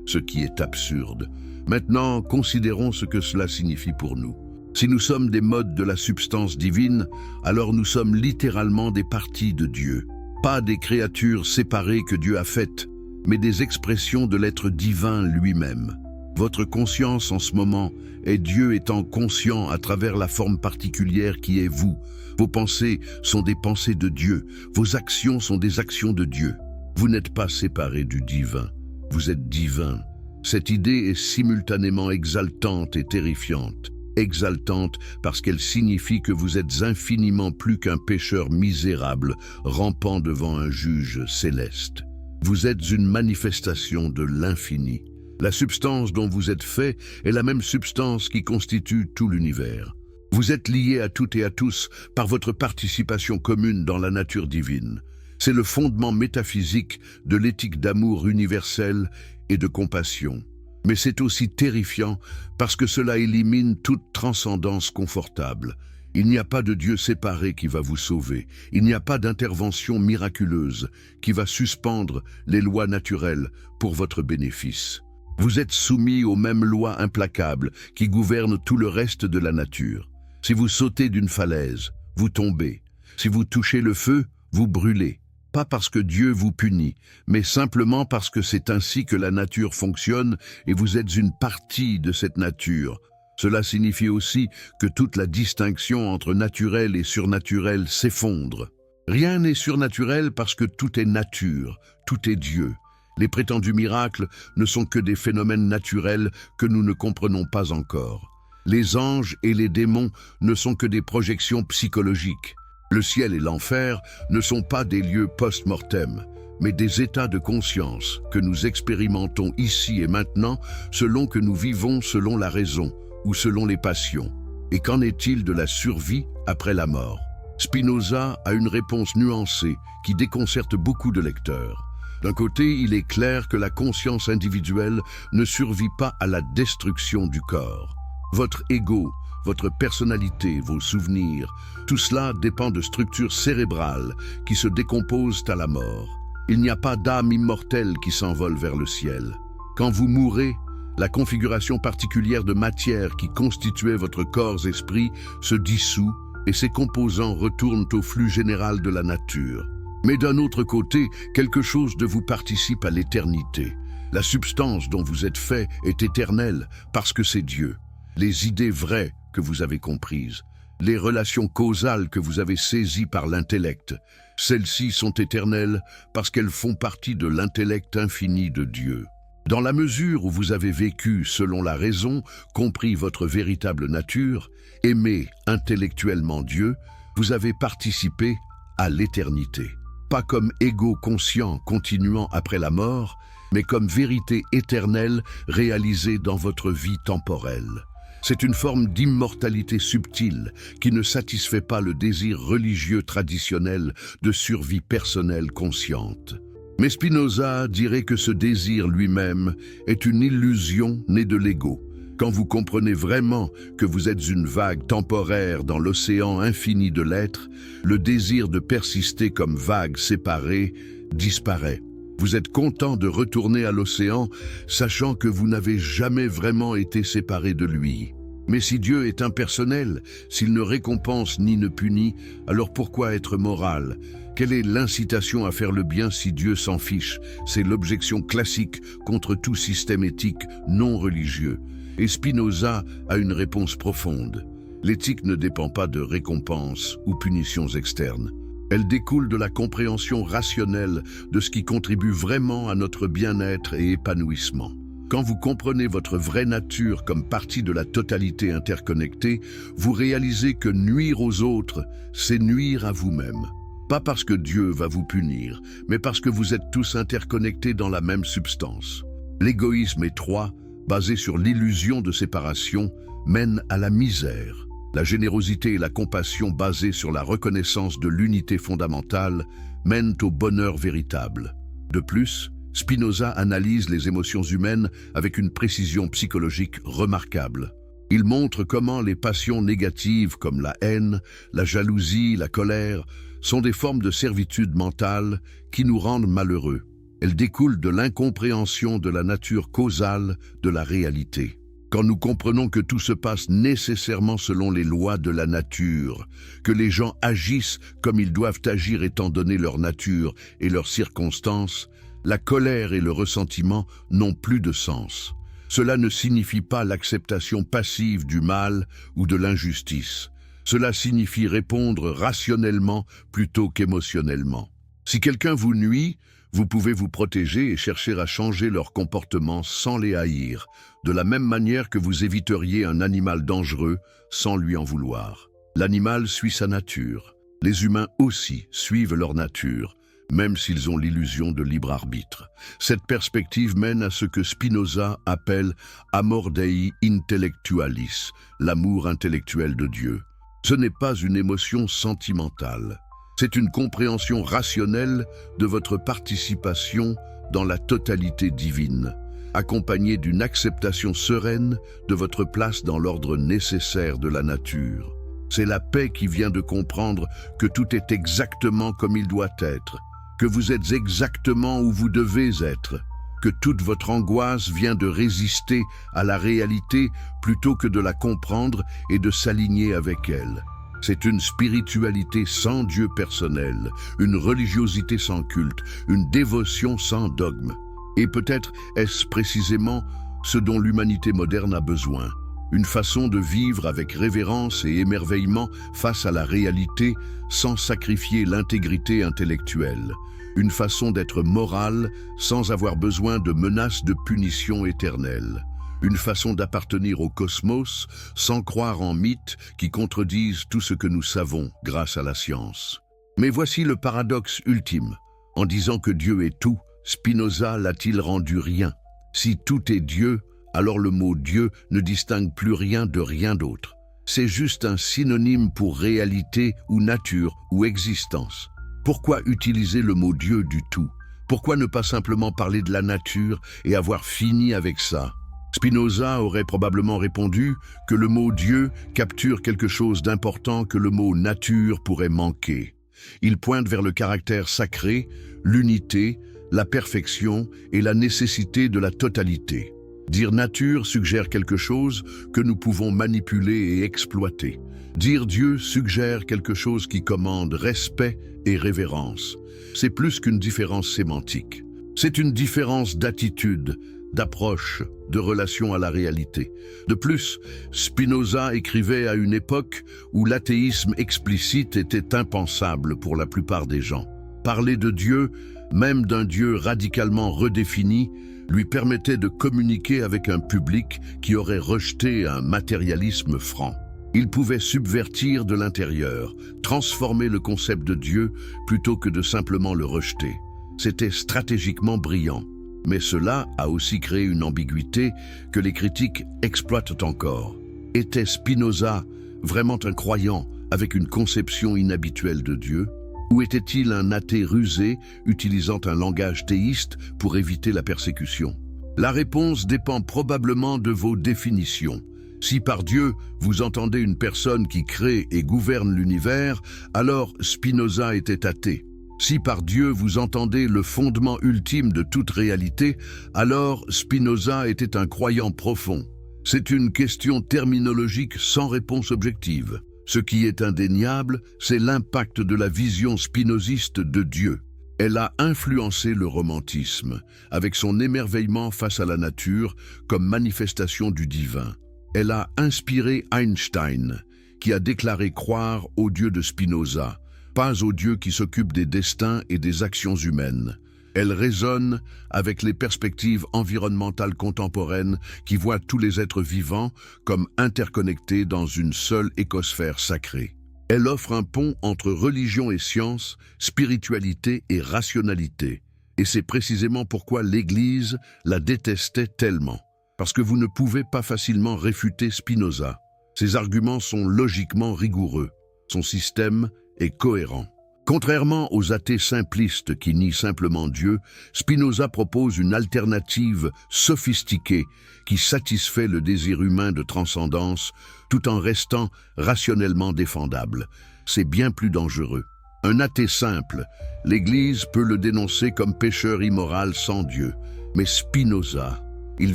ce qui est absurde. Maintenant, considérons ce que cela signifie pour nous. Si nous sommes des modes de la substance divine, alors nous sommes littéralement des parties de Dieu. Pas des créatures séparées que Dieu a faites, mais des expressions de l'être divin lui-même. Votre conscience en ce moment est Dieu étant conscient à travers la forme particulière qui est vous. Vos pensées sont des pensées de Dieu, vos actions sont des actions de Dieu. Vous n'êtes pas séparés du divin, vous êtes divin. Cette idée est simultanément exaltante et terrifiante. Exaltante parce qu'elle signifie que vous êtes infiniment plus qu'un pécheur misérable rampant devant un juge céleste. Vous êtes une manifestation de l'infini. La substance dont vous êtes fait est la même substance qui constitue tout l'univers. Vous êtes liés à toutes et à tous par votre participation commune dans la nature divine. C'est le fondement métaphysique de l'éthique d'amour universel et de compassion. Mais c'est aussi terrifiant parce que cela élimine toute transcendance confortable. Il n'y a pas de Dieu séparé qui va vous sauver. Il n'y a pas d'intervention miraculeuse qui va suspendre les lois naturelles pour votre bénéfice. Vous êtes soumis aux mêmes lois implacables qui gouvernent tout le reste de la nature. Si vous sautez d'une falaise, vous tombez. Si vous touchez le feu, vous brûlez. Pas parce que Dieu vous punit, mais simplement parce que c'est ainsi que la nature fonctionne et vous êtes une partie de cette nature. Cela signifie aussi que toute la distinction entre naturel et surnaturel s'effondre. Rien n'est surnaturel parce que tout est nature, tout est Dieu. Les prétendus miracles ne sont que des phénomènes naturels que nous ne comprenons pas encore. Les anges et les démons ne sont que des projections psychologiques. Le ciel et l'enfer ne sont pas des lieux post-mortem, mais des états de conscience que nous expérimentons ici et maintenant selon que nous vivons selon la raison ou selon les passions. Et qu'en est-il de la survie après la mort? Spinoza a une réponse nuancée qui déconcerte beaucoup de lecteurs. D'un côté, il est clair que la conscience individuelle ne survit pas à la destruction du corps. Votre ego, votre personnalité, vos souvenirs, tout cela dépend de structures cérébrales qui se décomposent à la mort. Il n'y a pas d'âme immortelle qui s'envole vers le ciel. Quand vous mourrez, la configuration particulière de matière qui constituait votre corps-esprit se dissout et ses composants retournent au flux général de la nature. Mais d'un autre côté, quelque chose de vous participe à l'éternité. La substance dont vous êtes fait est éternelle parce que c'est Dieu. Les idées vraies que vous avez comprises, les relations causales que vous avez saisies par l'intellect, celles-ci sont éternelles parce qu'elles font partie de l'intellect infini de Dieu. Dans la mesure où vous avez vécu selon la raison, compris votre véritable nature, aimé intellectuellement Dieu, vous avez participé à l'éternité. Pas comme ego conscient continuant après la mort, mais comme vérité éternelle réalisée dans votre vie temporelle. C'est une forme d'immortalité subtile qui ne satisfait pas le désir religieux traditionnel de survie personnelle consciente. Mais Spinoza dirait que ce désir lui-même est une illusion née de l'ego. Quand vous comprenez vraiment que vous êtes une vague temporaire dans l'océan infini de l'être, le désir de persister comme vague séparée disparaît. Vous êtes content de retourner à l'océan, sachant que vous n'avez jamais vraiment été séparé de lui. Mais si Dieu est impersonnel, s'il ne récompense ni ne punit, alors pourquoi être moral? Quelle est l'incitation à faire le bien si Dieu s'en fiche? C'est l'objection classique contre tout système éthique non religieux. Et Spinoza a une réponse profonde. L'éthique ne dépend pas de récompenses ou punitions externes. Elle découle de la compréhension rationnelle de ce qui contribue vraiment à notre bien-être et épanouissement. Quand vous comprenez votre vraie nature comme partie de la totalité interconnectée, vous réalisez que nuire aux autres, c'est nuire à vous-même. Pas parce que Dieu va vous punir, mais parce que vous êtes tous interconnectés dans la même substance. L'égoïsme étroit basée sur l'illusion de séparation, mène à la misère. La générosité et la compassion basées sur la reconnaissance de l'unité fondamentale mènent au bonheur véritable. De plus, Spinoza analyse les émotions humaines avec une précision psychologique remarquable. Il montre comment les passions négatives comme la haine, la jalousie, la colère sont des formes de servitude mentale qui nous rendent malheureux. Elles découlent de l'incompréhension de la nature causale de la réalité. Quand nous comprenons que tout se passe nécessairement selon les lois de la nature, que les gens agissent comme ils doivent agir étant donné leur nature et leurs circonstances, la colère et le ressentiment n'ont plus de sens. Cela ne signifie pas l'acceptation passive du mal ou de l'injustice. Cela signifie répondre rationnellement plutôt qu'émotionnellement. Si quelqu'un vous nuit, vous pouvez vous protéger et chercher à changer leur comportement sans les haïr, de la même manière que vous éviteriez un animal dangereux sans lui en vouloir. L'animal suit sa nature. Les humains aussi suivent leur nature, même s'ils ont l'illusion de libre arbitre. Cette perspective mène à ce que Spinoza appelle « amor Dei intellectualis », l'amour intellectuel de Dieu. Ce n'est pas une émotion sentimentale. C'est une compréhension rationnelle de votre participation dans la totalité divine, accompagnée d'une acceptation sereine de votre place dans l'ordre nécessaire de la nature. C'est la paix qui vient de comprendre que tout est exactement comme il doit être, que vous êtes exactement où vous devez être, que toute votre angoisse vient de résister à la réalité plutôt que de la comprendre et de s'aligner avec elle. C'est une spiritualité sans Dieu personnel, une religiosité sans culte, une dévotion sans dogme. Et peut-être est-ce précisément ce dont l'humanité moderne a besoin, une façon de vivre avec révérence et émerveillement face à la réalité sans sacrifier l'intégrité intellectuelle, une façon d'être morale sans avoir besoin de menaces de punition éternelle. Une façon d'appartenir au cosmos sans croire en mythes qui contredisent tout ce que nous savons grâce à la science. Mais voici le paradoxe ultime. En disant que Dieu est tout, Spinoza l'a-t-il rendu rien? Si tout est Dieu, alors le mot Dieu ne distingue plus rien de rien d'autre. C'est juste un synonyme pour réalité ou nature ou existence. Pourquoi utiliser le mot Dieu du tout? Pourquoi ne pas simplement parler de la nature et avoir fini avec ça? Spinoza aurait probablement répondu que le mot Dieu capture quelque chose d'important que le mot nature pourrait manquer. Il pointe vers le caractère sacré, l'unité, la perfection et la nécessité de la totalité. Dire nature suggère quelque chose que nous pouvons manipuler et exploiter. Dire Dieu suggère quelque chose qui commande respect et révérence. C'est plus qu'une différence sémantique. C'est une différence d'attitude, d'approche, de relation à la réalité. De plus, Spinoza écrivait à une époque où l'athéisme explicite était impensable pour la plupart des gens. Parler de Dieu, même d'un Dieu radicalement redéfini, lui permettait de communiquer avec un public qui aurait rejeté un matérialisme franc. Il pouvait subvertir de l'intérieur, transformer le concept de Dieu plutôt que de simplement le rejeter. C'était stratégiquement brillant. Mais cela a aussi créé une ambiguïté que les critiques exploitent encore. Était Spinoza vraiment un croyant avec une conception inhabituelle de Dieu? Ou était-il un athée rusé utilisant un langage théiste pour éviter la persécution? La réponse dépend probablement de vos définitions. Si par Dieu, vous entendez une personne qui crée et gouverne l'univers, alors Spinoza était athée. Si par Dieu vous entendez le fondement ultime de toute réalité, alors Spinoza était un croyant profond. C'est une question terminologique sans réponse objective. Ce qui est indéniable, c'est l'impact de la vision spinoziste de Dieu. Elle a influencé le romantisme, avec son émerveillement face à la nature comme manifestation du divin. Elle a inspiré Einstein, qui a déclaré croire au Dieu de Spinoza, pas au Dieu qui s'occupe des destins et des actions humaines. Elle résonne avec les perspectives environnementales contemporaines qui voient tous les êtres vivants comme interconnectés dans une seule écosphère sacrée. Elle offre un pont entre religion et science, spiritualité et rationalité. Et c'est précisément pourquoi l'Église la détestait tellement. parce que vous ne pouvez pas facilement réfuter Spinoza. Ses arguments sont logiquement rigoureux. Son système est cohérent. Contrairement aux athées simplistes qui nient simplement Dieu, Spinoza propose une alternative sophistiquée qui satisfait le désir humain de transcendance tout en restant rationnellement défendable. C'est bien plus dangereux. Un athée simple, l'Église peut le dénoncer comme pécheur immoral sans Dieu. Mais Spinoza, il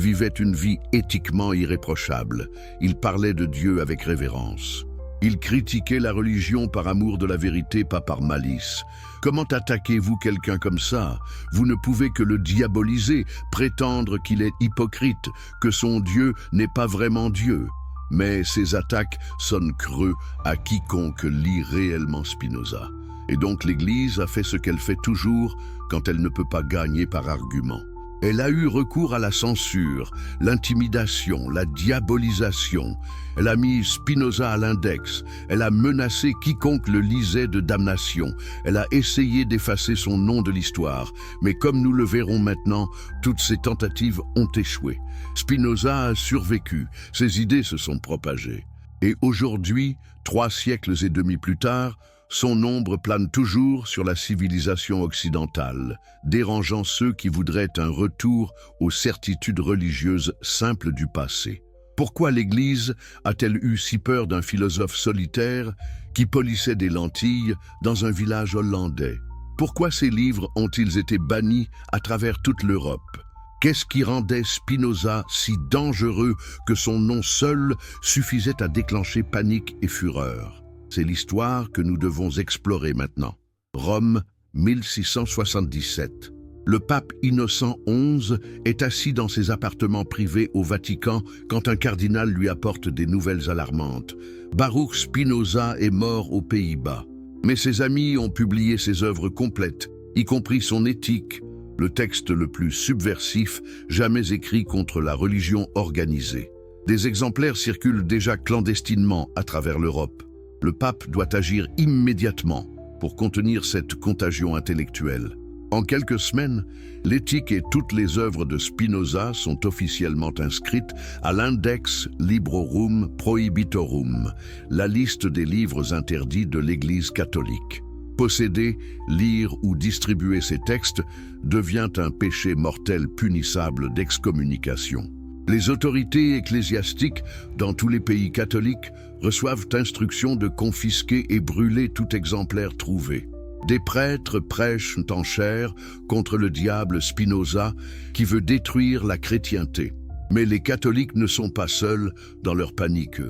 vivait une vie éthiquement irréprochable. Il parlait de Dieu avec révérence. Il critiquait la religion par amour de la vérité, pas par malice. Comment attaquez-vous quelqu'un comme ça? Vous ne pouvez que le diaboliser, prétendre qu'il est hypocrite, que son Dieu n'est pas vraiment Dieu. Mais ces attaques sonnent creux à quiconque lit réellement Spinoza. Et donc l'Église a fait ce qu'elle fait toujours quand elle ne peut pas gagner par argument. Elle a eu recours à la censure, l'intimidation, la diabolisation. Elle a mis Spinoza à l'index. Elle a menacé quiconque le lisait de damnation. Elle a essayé d'effacer son nom de l'histoire. Mais comme nous le verrons maintenant, toutes ces tentatives ont échoué. Spinoza a survécu. Ses idées se sont propagées. Et aujourd'hui, 3 siècles et demi plus tard, son ombre plane toujours sur la civilisation occidentale, dérangeant ceux qui voudraient un retour aux certitudes religieuses simples du passé. Pourquoi l'Église a-t-elle eu si peur d'un philosophe solitaire qui polissait des lentilles dans un village hollandais? Pourquoi ses livres ont-ils été bannis à travers toute l'Europe? Qu'est-ce qui rendait Spinoza si dangereux que son nom seul suffisait à déclencher panique et fureur? C'est l'histoire que nous devons explorer maintenant. Rome, 1677. Le pape Innocent XI est assis dans ses appartements privés au Vatican quand un cardinal lui apporte des nouvelles alarmantes. Baruch Spinoza est mort aux Pays-Bas. Mais ses amis ont publié ses œuvres complètes, y compris son Éthique, le texte le plus subversif jamais écrit contre la religion organisée. Des exemplaires circulent déjà clandestinement à travers l'Europe. Le pape doit agir immédiatement pour contenir cette contagion intellectuelle. En quelques semaines, l'Éthique et toutes les œuvres de Spinoza sont officiellement inscrites à l'Index Librorum Prohibitorum, la liste des livres interdits de l'Église catholique. Posséder, lire ou distribuer ces textes devient un péché mortel punissable d'excommunication. Les autorités ecclésiastiques dans tous les pays catholiques reçoivent instruction de confisquer et brûler tout exemplaire trouvé. Des prêtres prêchent en chair contre le diable Spinoza qui veut détruire la chrétienté. Mais les catholiques ne sont pas seuls dans leur panique.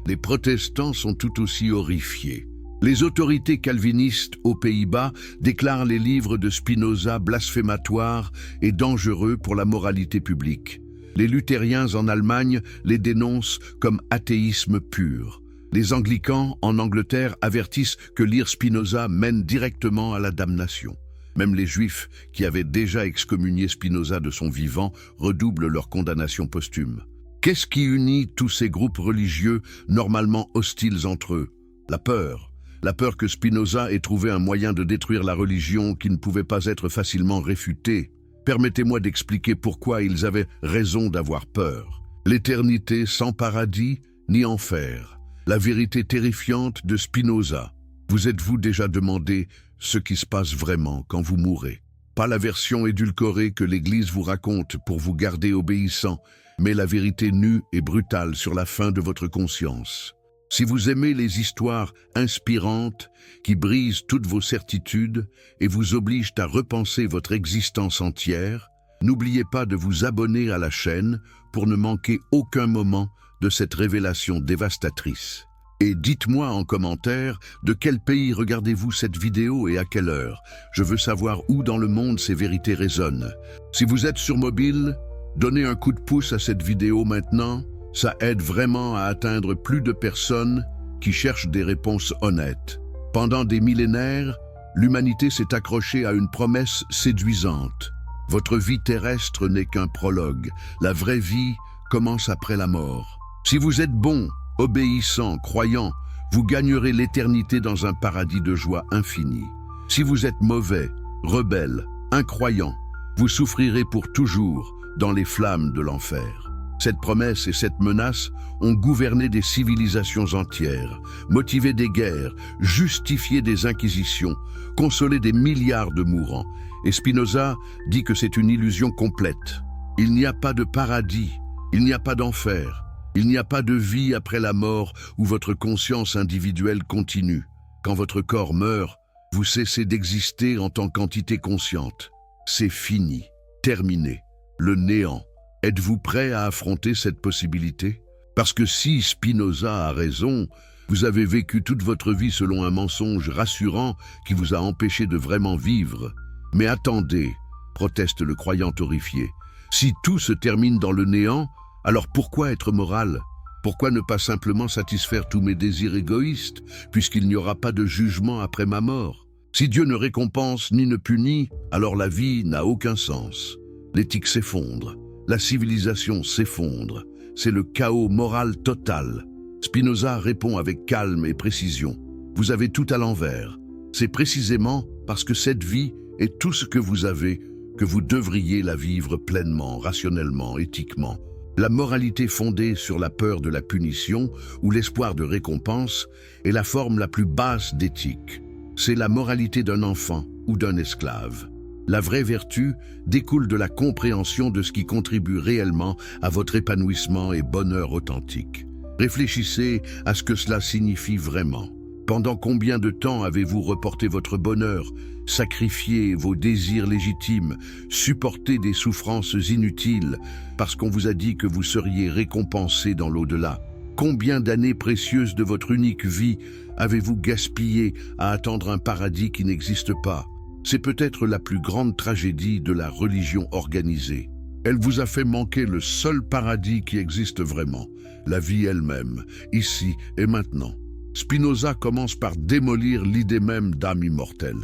Les protestants sont tout aussi horrifiés. Les autorités calvinistes aux Pays-Bas déclarent les livres de Spinoza blasphématoires et dangereux pour la moralité publique. Les luthériens en Allemagne les dénoncent comme athéisme pur. Les anglicans en Angleterre avertissent que lire Spinoza mène directement à la damnation. Même les juifs, qui avaient déjà excommunié Spinoza de son vivant, redoublent leur condamnation posthume. Qu'est-ce qui unit tous ces groupes religieux normalement hostiles entre eux? La peur. La peur que Spinoza ait trouvé un moyen de détruire la religion qui ne pouvait pas être facilement réfutée. Permettez-moi d'expliquer pourquoi ils avaient raison d'avoir peur. L'éternité sans paradis ni enfer. La vérité terrifiante de Spinoza. Vous êtes-vous déjà demandé ce qui se passe vraiment quand vous mourrez? Pas la version édulcorée que l'Église vous raconte pour vous garder obéissant, mais la vérité nue et brutale sur la fin de votre conscience. Si vous aimez les histoires inspirantes qui brisent toutes vos certitudes et vous obligent à repenser votre existence entière, n'oubliez pas de vous abonner à la chaîne pour ne manquer aucun moment de cette révélation dévastatrice. Et dites-moi en commentaire de quel pays regardez-vous cette vidéo et à quelle heure. Je veux savoir où dans le monde ces vérités résonnent. Si vous êtes sur mobile, donnez un coup de pouce à cette vidéo maintenant. Ça aide vraiment à atteindre plus de personnes qui cherchent des réponses honnêtes. Pendant des millénaires, l'humanité s'est accrochée à une promesse séduisante. Votre vie terrestre n'est qu'un prologue. La vraie vie commence après la mort. Si vous êtes bon, obéissant, croyant, vous gagnerez l'éternité dans un paradis de joie infinie. Si vous êtes mauvais, rebelle, incroyant, vous souffrirez pour toujours dans les flammes de l'enfer. Cette promesse et cette menace ont gouverné des civilisations entières, motivé des guerres, justifié des inquisitions, consolé des milliards de mourants. Et Spinoza dit que c'est une illusion complète. Il n'y a pas de paradis, il n'y a pas d'enfer, il n'y a pas de vie après la mort où votre conscience individuelle continue. Quand votre corps meurt, vous cessez d'exister en tant qu'entité consciente. C'est fini, terminé, le néant. Êtes-vous prêt à affronter cette possibilité? Parce que si Spinoza a raison, vous avez vécu toute votre vie selon un mensonge rassurant qui vous a empêché de vraiment vivre. Mais attendez, proteste le croyant horrifié. Si tout se termine dans le néant, alors pourquoi être moral? Pourquoi ne pas simplement satisfaire tous mes désirs égoïstes, puisqu'il n'y aura pas de jugement après ma mort? Si Dieu ne récompense ni ne punit, alors la vie n'a aucun sens. L'éthique s'effondre, la civilisation s'effondre. C'est le chaos moral total. Spinoza répond avec calme et précision. Vous avez tout à l'envers. C'est précisément parce que cette vie est tout ce que vous avez que vous devriez la vivre pleinement, rationnellement, éthiquement. La moralité fondée sur la peur de la punition ou l'espoir de récompense est la forme la plus basse d'éthique. C'est la moralité d'un enfant ou d'un esclave. La vraie vertu découle de la compréhension de ce qui contribue réellement à votre épanouissement et bonheur authentique. Réfléchissez à ce que cela signifie vraiment. Pendant combien de temps avez-vous reporté votre bonheur, sacrifié vos désirs légitimes, supporté des souffrances inutiles parce qu'on vous a dit que vous seriez récompensé dans l'au-delà? Combien d'années précieuses de votre unique vie avez-vous gaspillé à attendre un paradis qui n'existe pas? C'est peut-être la plus grande tragédie de la religion organisée. Elle vous a fait manquer le seul paradis qui existe vraiment, la vie elle-même, ici et maintenant. Spinoza commence par démolir l'idée même d'âme immortelle.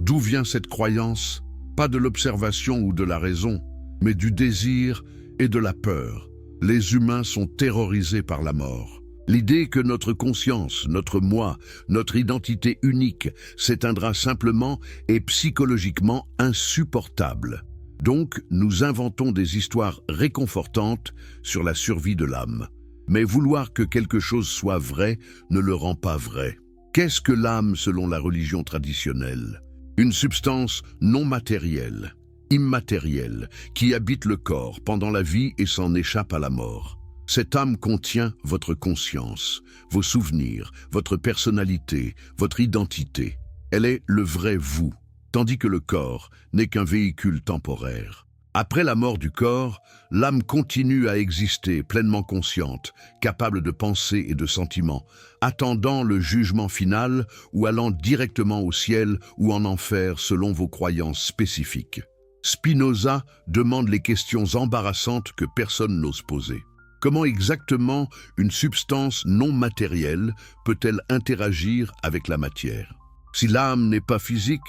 D'où vient cette croyance? Pas de l'observation ou de la raison, mais du désir et de la peur. Les humains sont terrorisés par la mort. L'idée que notre conscience, notre moi, notre identité unique s'éteindra simplement est psychologiquement insupportable. Donc, nous inventons des histoires réconfortantes sur la survie de l'âme. Mais vouloir que quelque chose soit vrai ne le rend pas vrai. Qu'est-ce que l'âme selon la religion traditionnelle? Une substance non matérielle, immatérielle, qui habite le corps pendant la vie et s'en échappe à la mort. Cette âme contient votre conscience, vos souvenirs, votre personnalité, votre identité. Elle est le vrai vous, tandis que le corps n'est qu'un véhicule temporaire. Après la mort du corps, l'âme continue à exister pleinement consciente, capable de pensée et de sentiments, attendant le jugement final ou allant directement au ciel ou en enfer selon vos croyances spécifiques. Spinoza demande les questions embarrassantes que personne n'ose poser. Comment exactement une substance non matérielle peut-elle interagir avec la matière? Si l'âme n'est pas physique,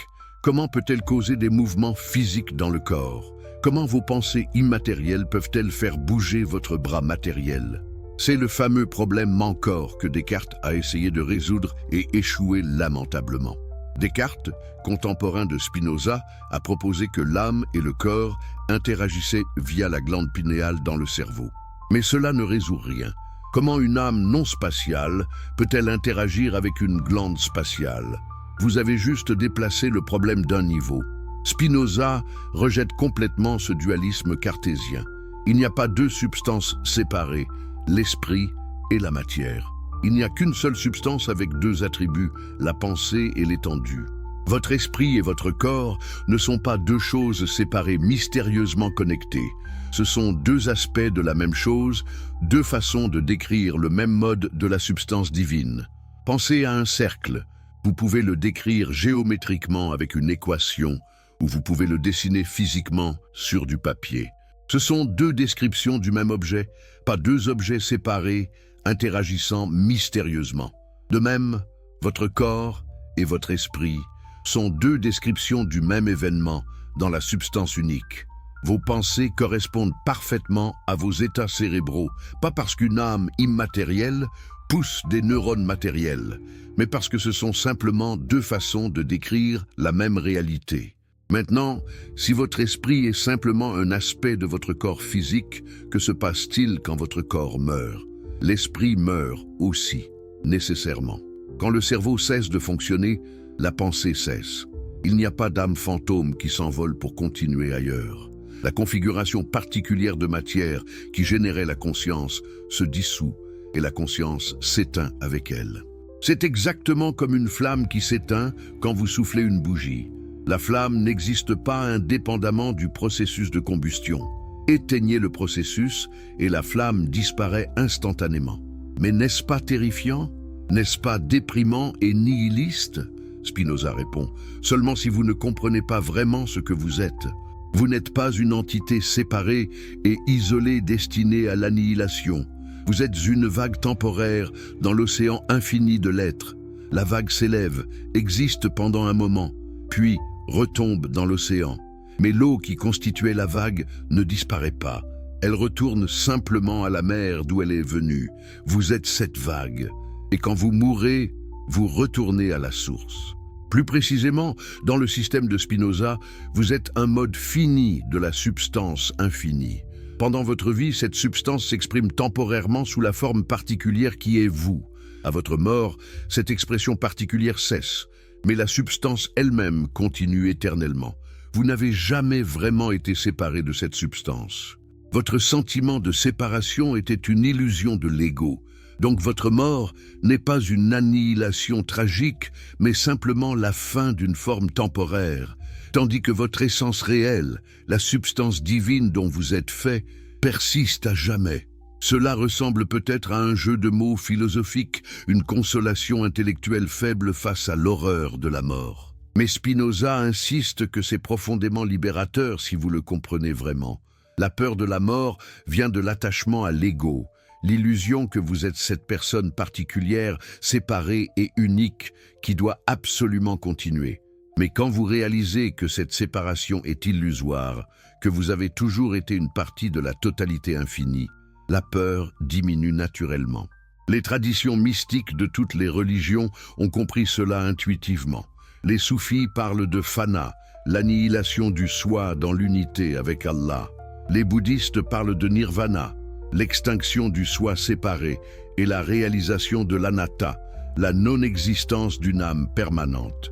comment peut-elle causer des mouvements physiques dans le corps? Comment vos pensées immatérielles peuvent-elles faire bouger votre bras matériel? C'est le fameux problème Mancor que Descartes a essayé de résoudre et échoué lamentablement. Descartes, contemporain de Spinoza, a proposé que l'âme et le corps interagissaient via la glande pinéale dans le cerveau. Mais cela ne résout rien. Comment une âme non spatiale peut-elle interagir avec une glande spatiale? Vous avez juste déplacé le problème d'un niveau. Spinoza rejette complètement ce dualisme cartésien. Il n'y a pas deux substances séparées, l'esprit et la matière. Il n'y a qu'une seule substance avec deux attributs, la pensée et l'étendue. Votre esprit et votre corps ne sont pas deux choses séparées mystérieusement connectées. Ce sont deux aspects de la même chose, deux façons de décrire le même mode de la substance divine. Pensez à un cercle. Vous pouvez le décrire géométriquement avec une équation, ou vous pouvez le dessiner physiquement sur du papier. Ce sont deux descriptions du même objet, pas deux objets séparés, interagissant mystérieusement. De même, votre corps et votre esprit sont deux descriptions du même événement dans la substance unique. Vos pensées correspondent parfaitement à vos états cérébraux, pas parce qu'une âme immatérielle pousse des neurones matériels, mais parce que ce sont simplement deux façons de décrire la même réalité. Maintenant, si votre esprit est simplement un aspect de votre corps physique, que se passe-t-il quand votre corps meurt? L'esprit meurt aussi, nécessairement. Quand le cerveau cesse de fonctionner, la pensée cesse. Il n'y a pas d'âme fantôme qui s'envole pour continuer ailleurs. La configuration particulière de matière qui générait la conscience se dissout et la conscience s'éteint avec elle. C'est exactement comme une flamme qui s'éteint quand vous soufflez une bougie. La flamme n'existe pas indépendamment du processus de combustion. Éteignez le processus et la flamme disparaît instantanément. Mais n'est-ce pas terrifiant? N'est-ce pas déprimant et nihiliste? Spinoza répond, seulement si vous ne comprenez pas vraiment ce que vous êtes. Vous n'êtes pas une entité séparée et isolée destinée à l'annihilation. Vous êtes une vague temporaire dans l'océan infini de l'être. La vague s'élève, existe pendant un moment, puis retombe dans l'océan. Mais l'eau qui constituait la vague ne disparaît pas. Elle retourne simplement à la mer d'où elle est venue. Vous êtes cette vague. Et quand vous mourrez, vous retournez à la source. Plus précisément, dans le système de Spinoza, vous êtes un mode fini de la substance infinie. Pendant votre vie, cette substance s'exprime temporairement sous la forme particulière qui est vous. À votre mort, cette expression particulière cesse, mais la substance elle-même continue éternellement. Vous n'avez jamais vraiment été séparé de cette substance. Votre sentiment de séparation était une illusion de l'ego. Donc votre mort n'est pas une annihilation tragique, mais simplement la fin d'une forme temporaire, tandis que votre essence réelle, la substance divine dont vous êtes fait, persiste à jamais. Cela ressemble peut-être à un jeu de mots philosophique, une consolation intellectuelle faible face à l'horreur de la mort. Mais Spinoza insiste que c'est profondément libérateur si vous le comprenez vraiment. La peur de la mort vient de l'attachement à l'ego, l'illusion que vous êtes cette personne particulière, séparée et unique, qui doit absolument continuer. Mais quand vous réalisez que cette séparation est illusoire, que vous avez toujours été une partie de la totalité infinie, la peur diminue naturellement. Les traditions mystiques de toutes les religions ont compris cela intuitivement. Les soufis parlent de fana, l'annihilation du soi dans l'unité avec Allah. Les bouddhistes parlent de nirvana, l'extinction du soi séparé et la réalisation de l'anatta, la non-existence d'une âme permanente.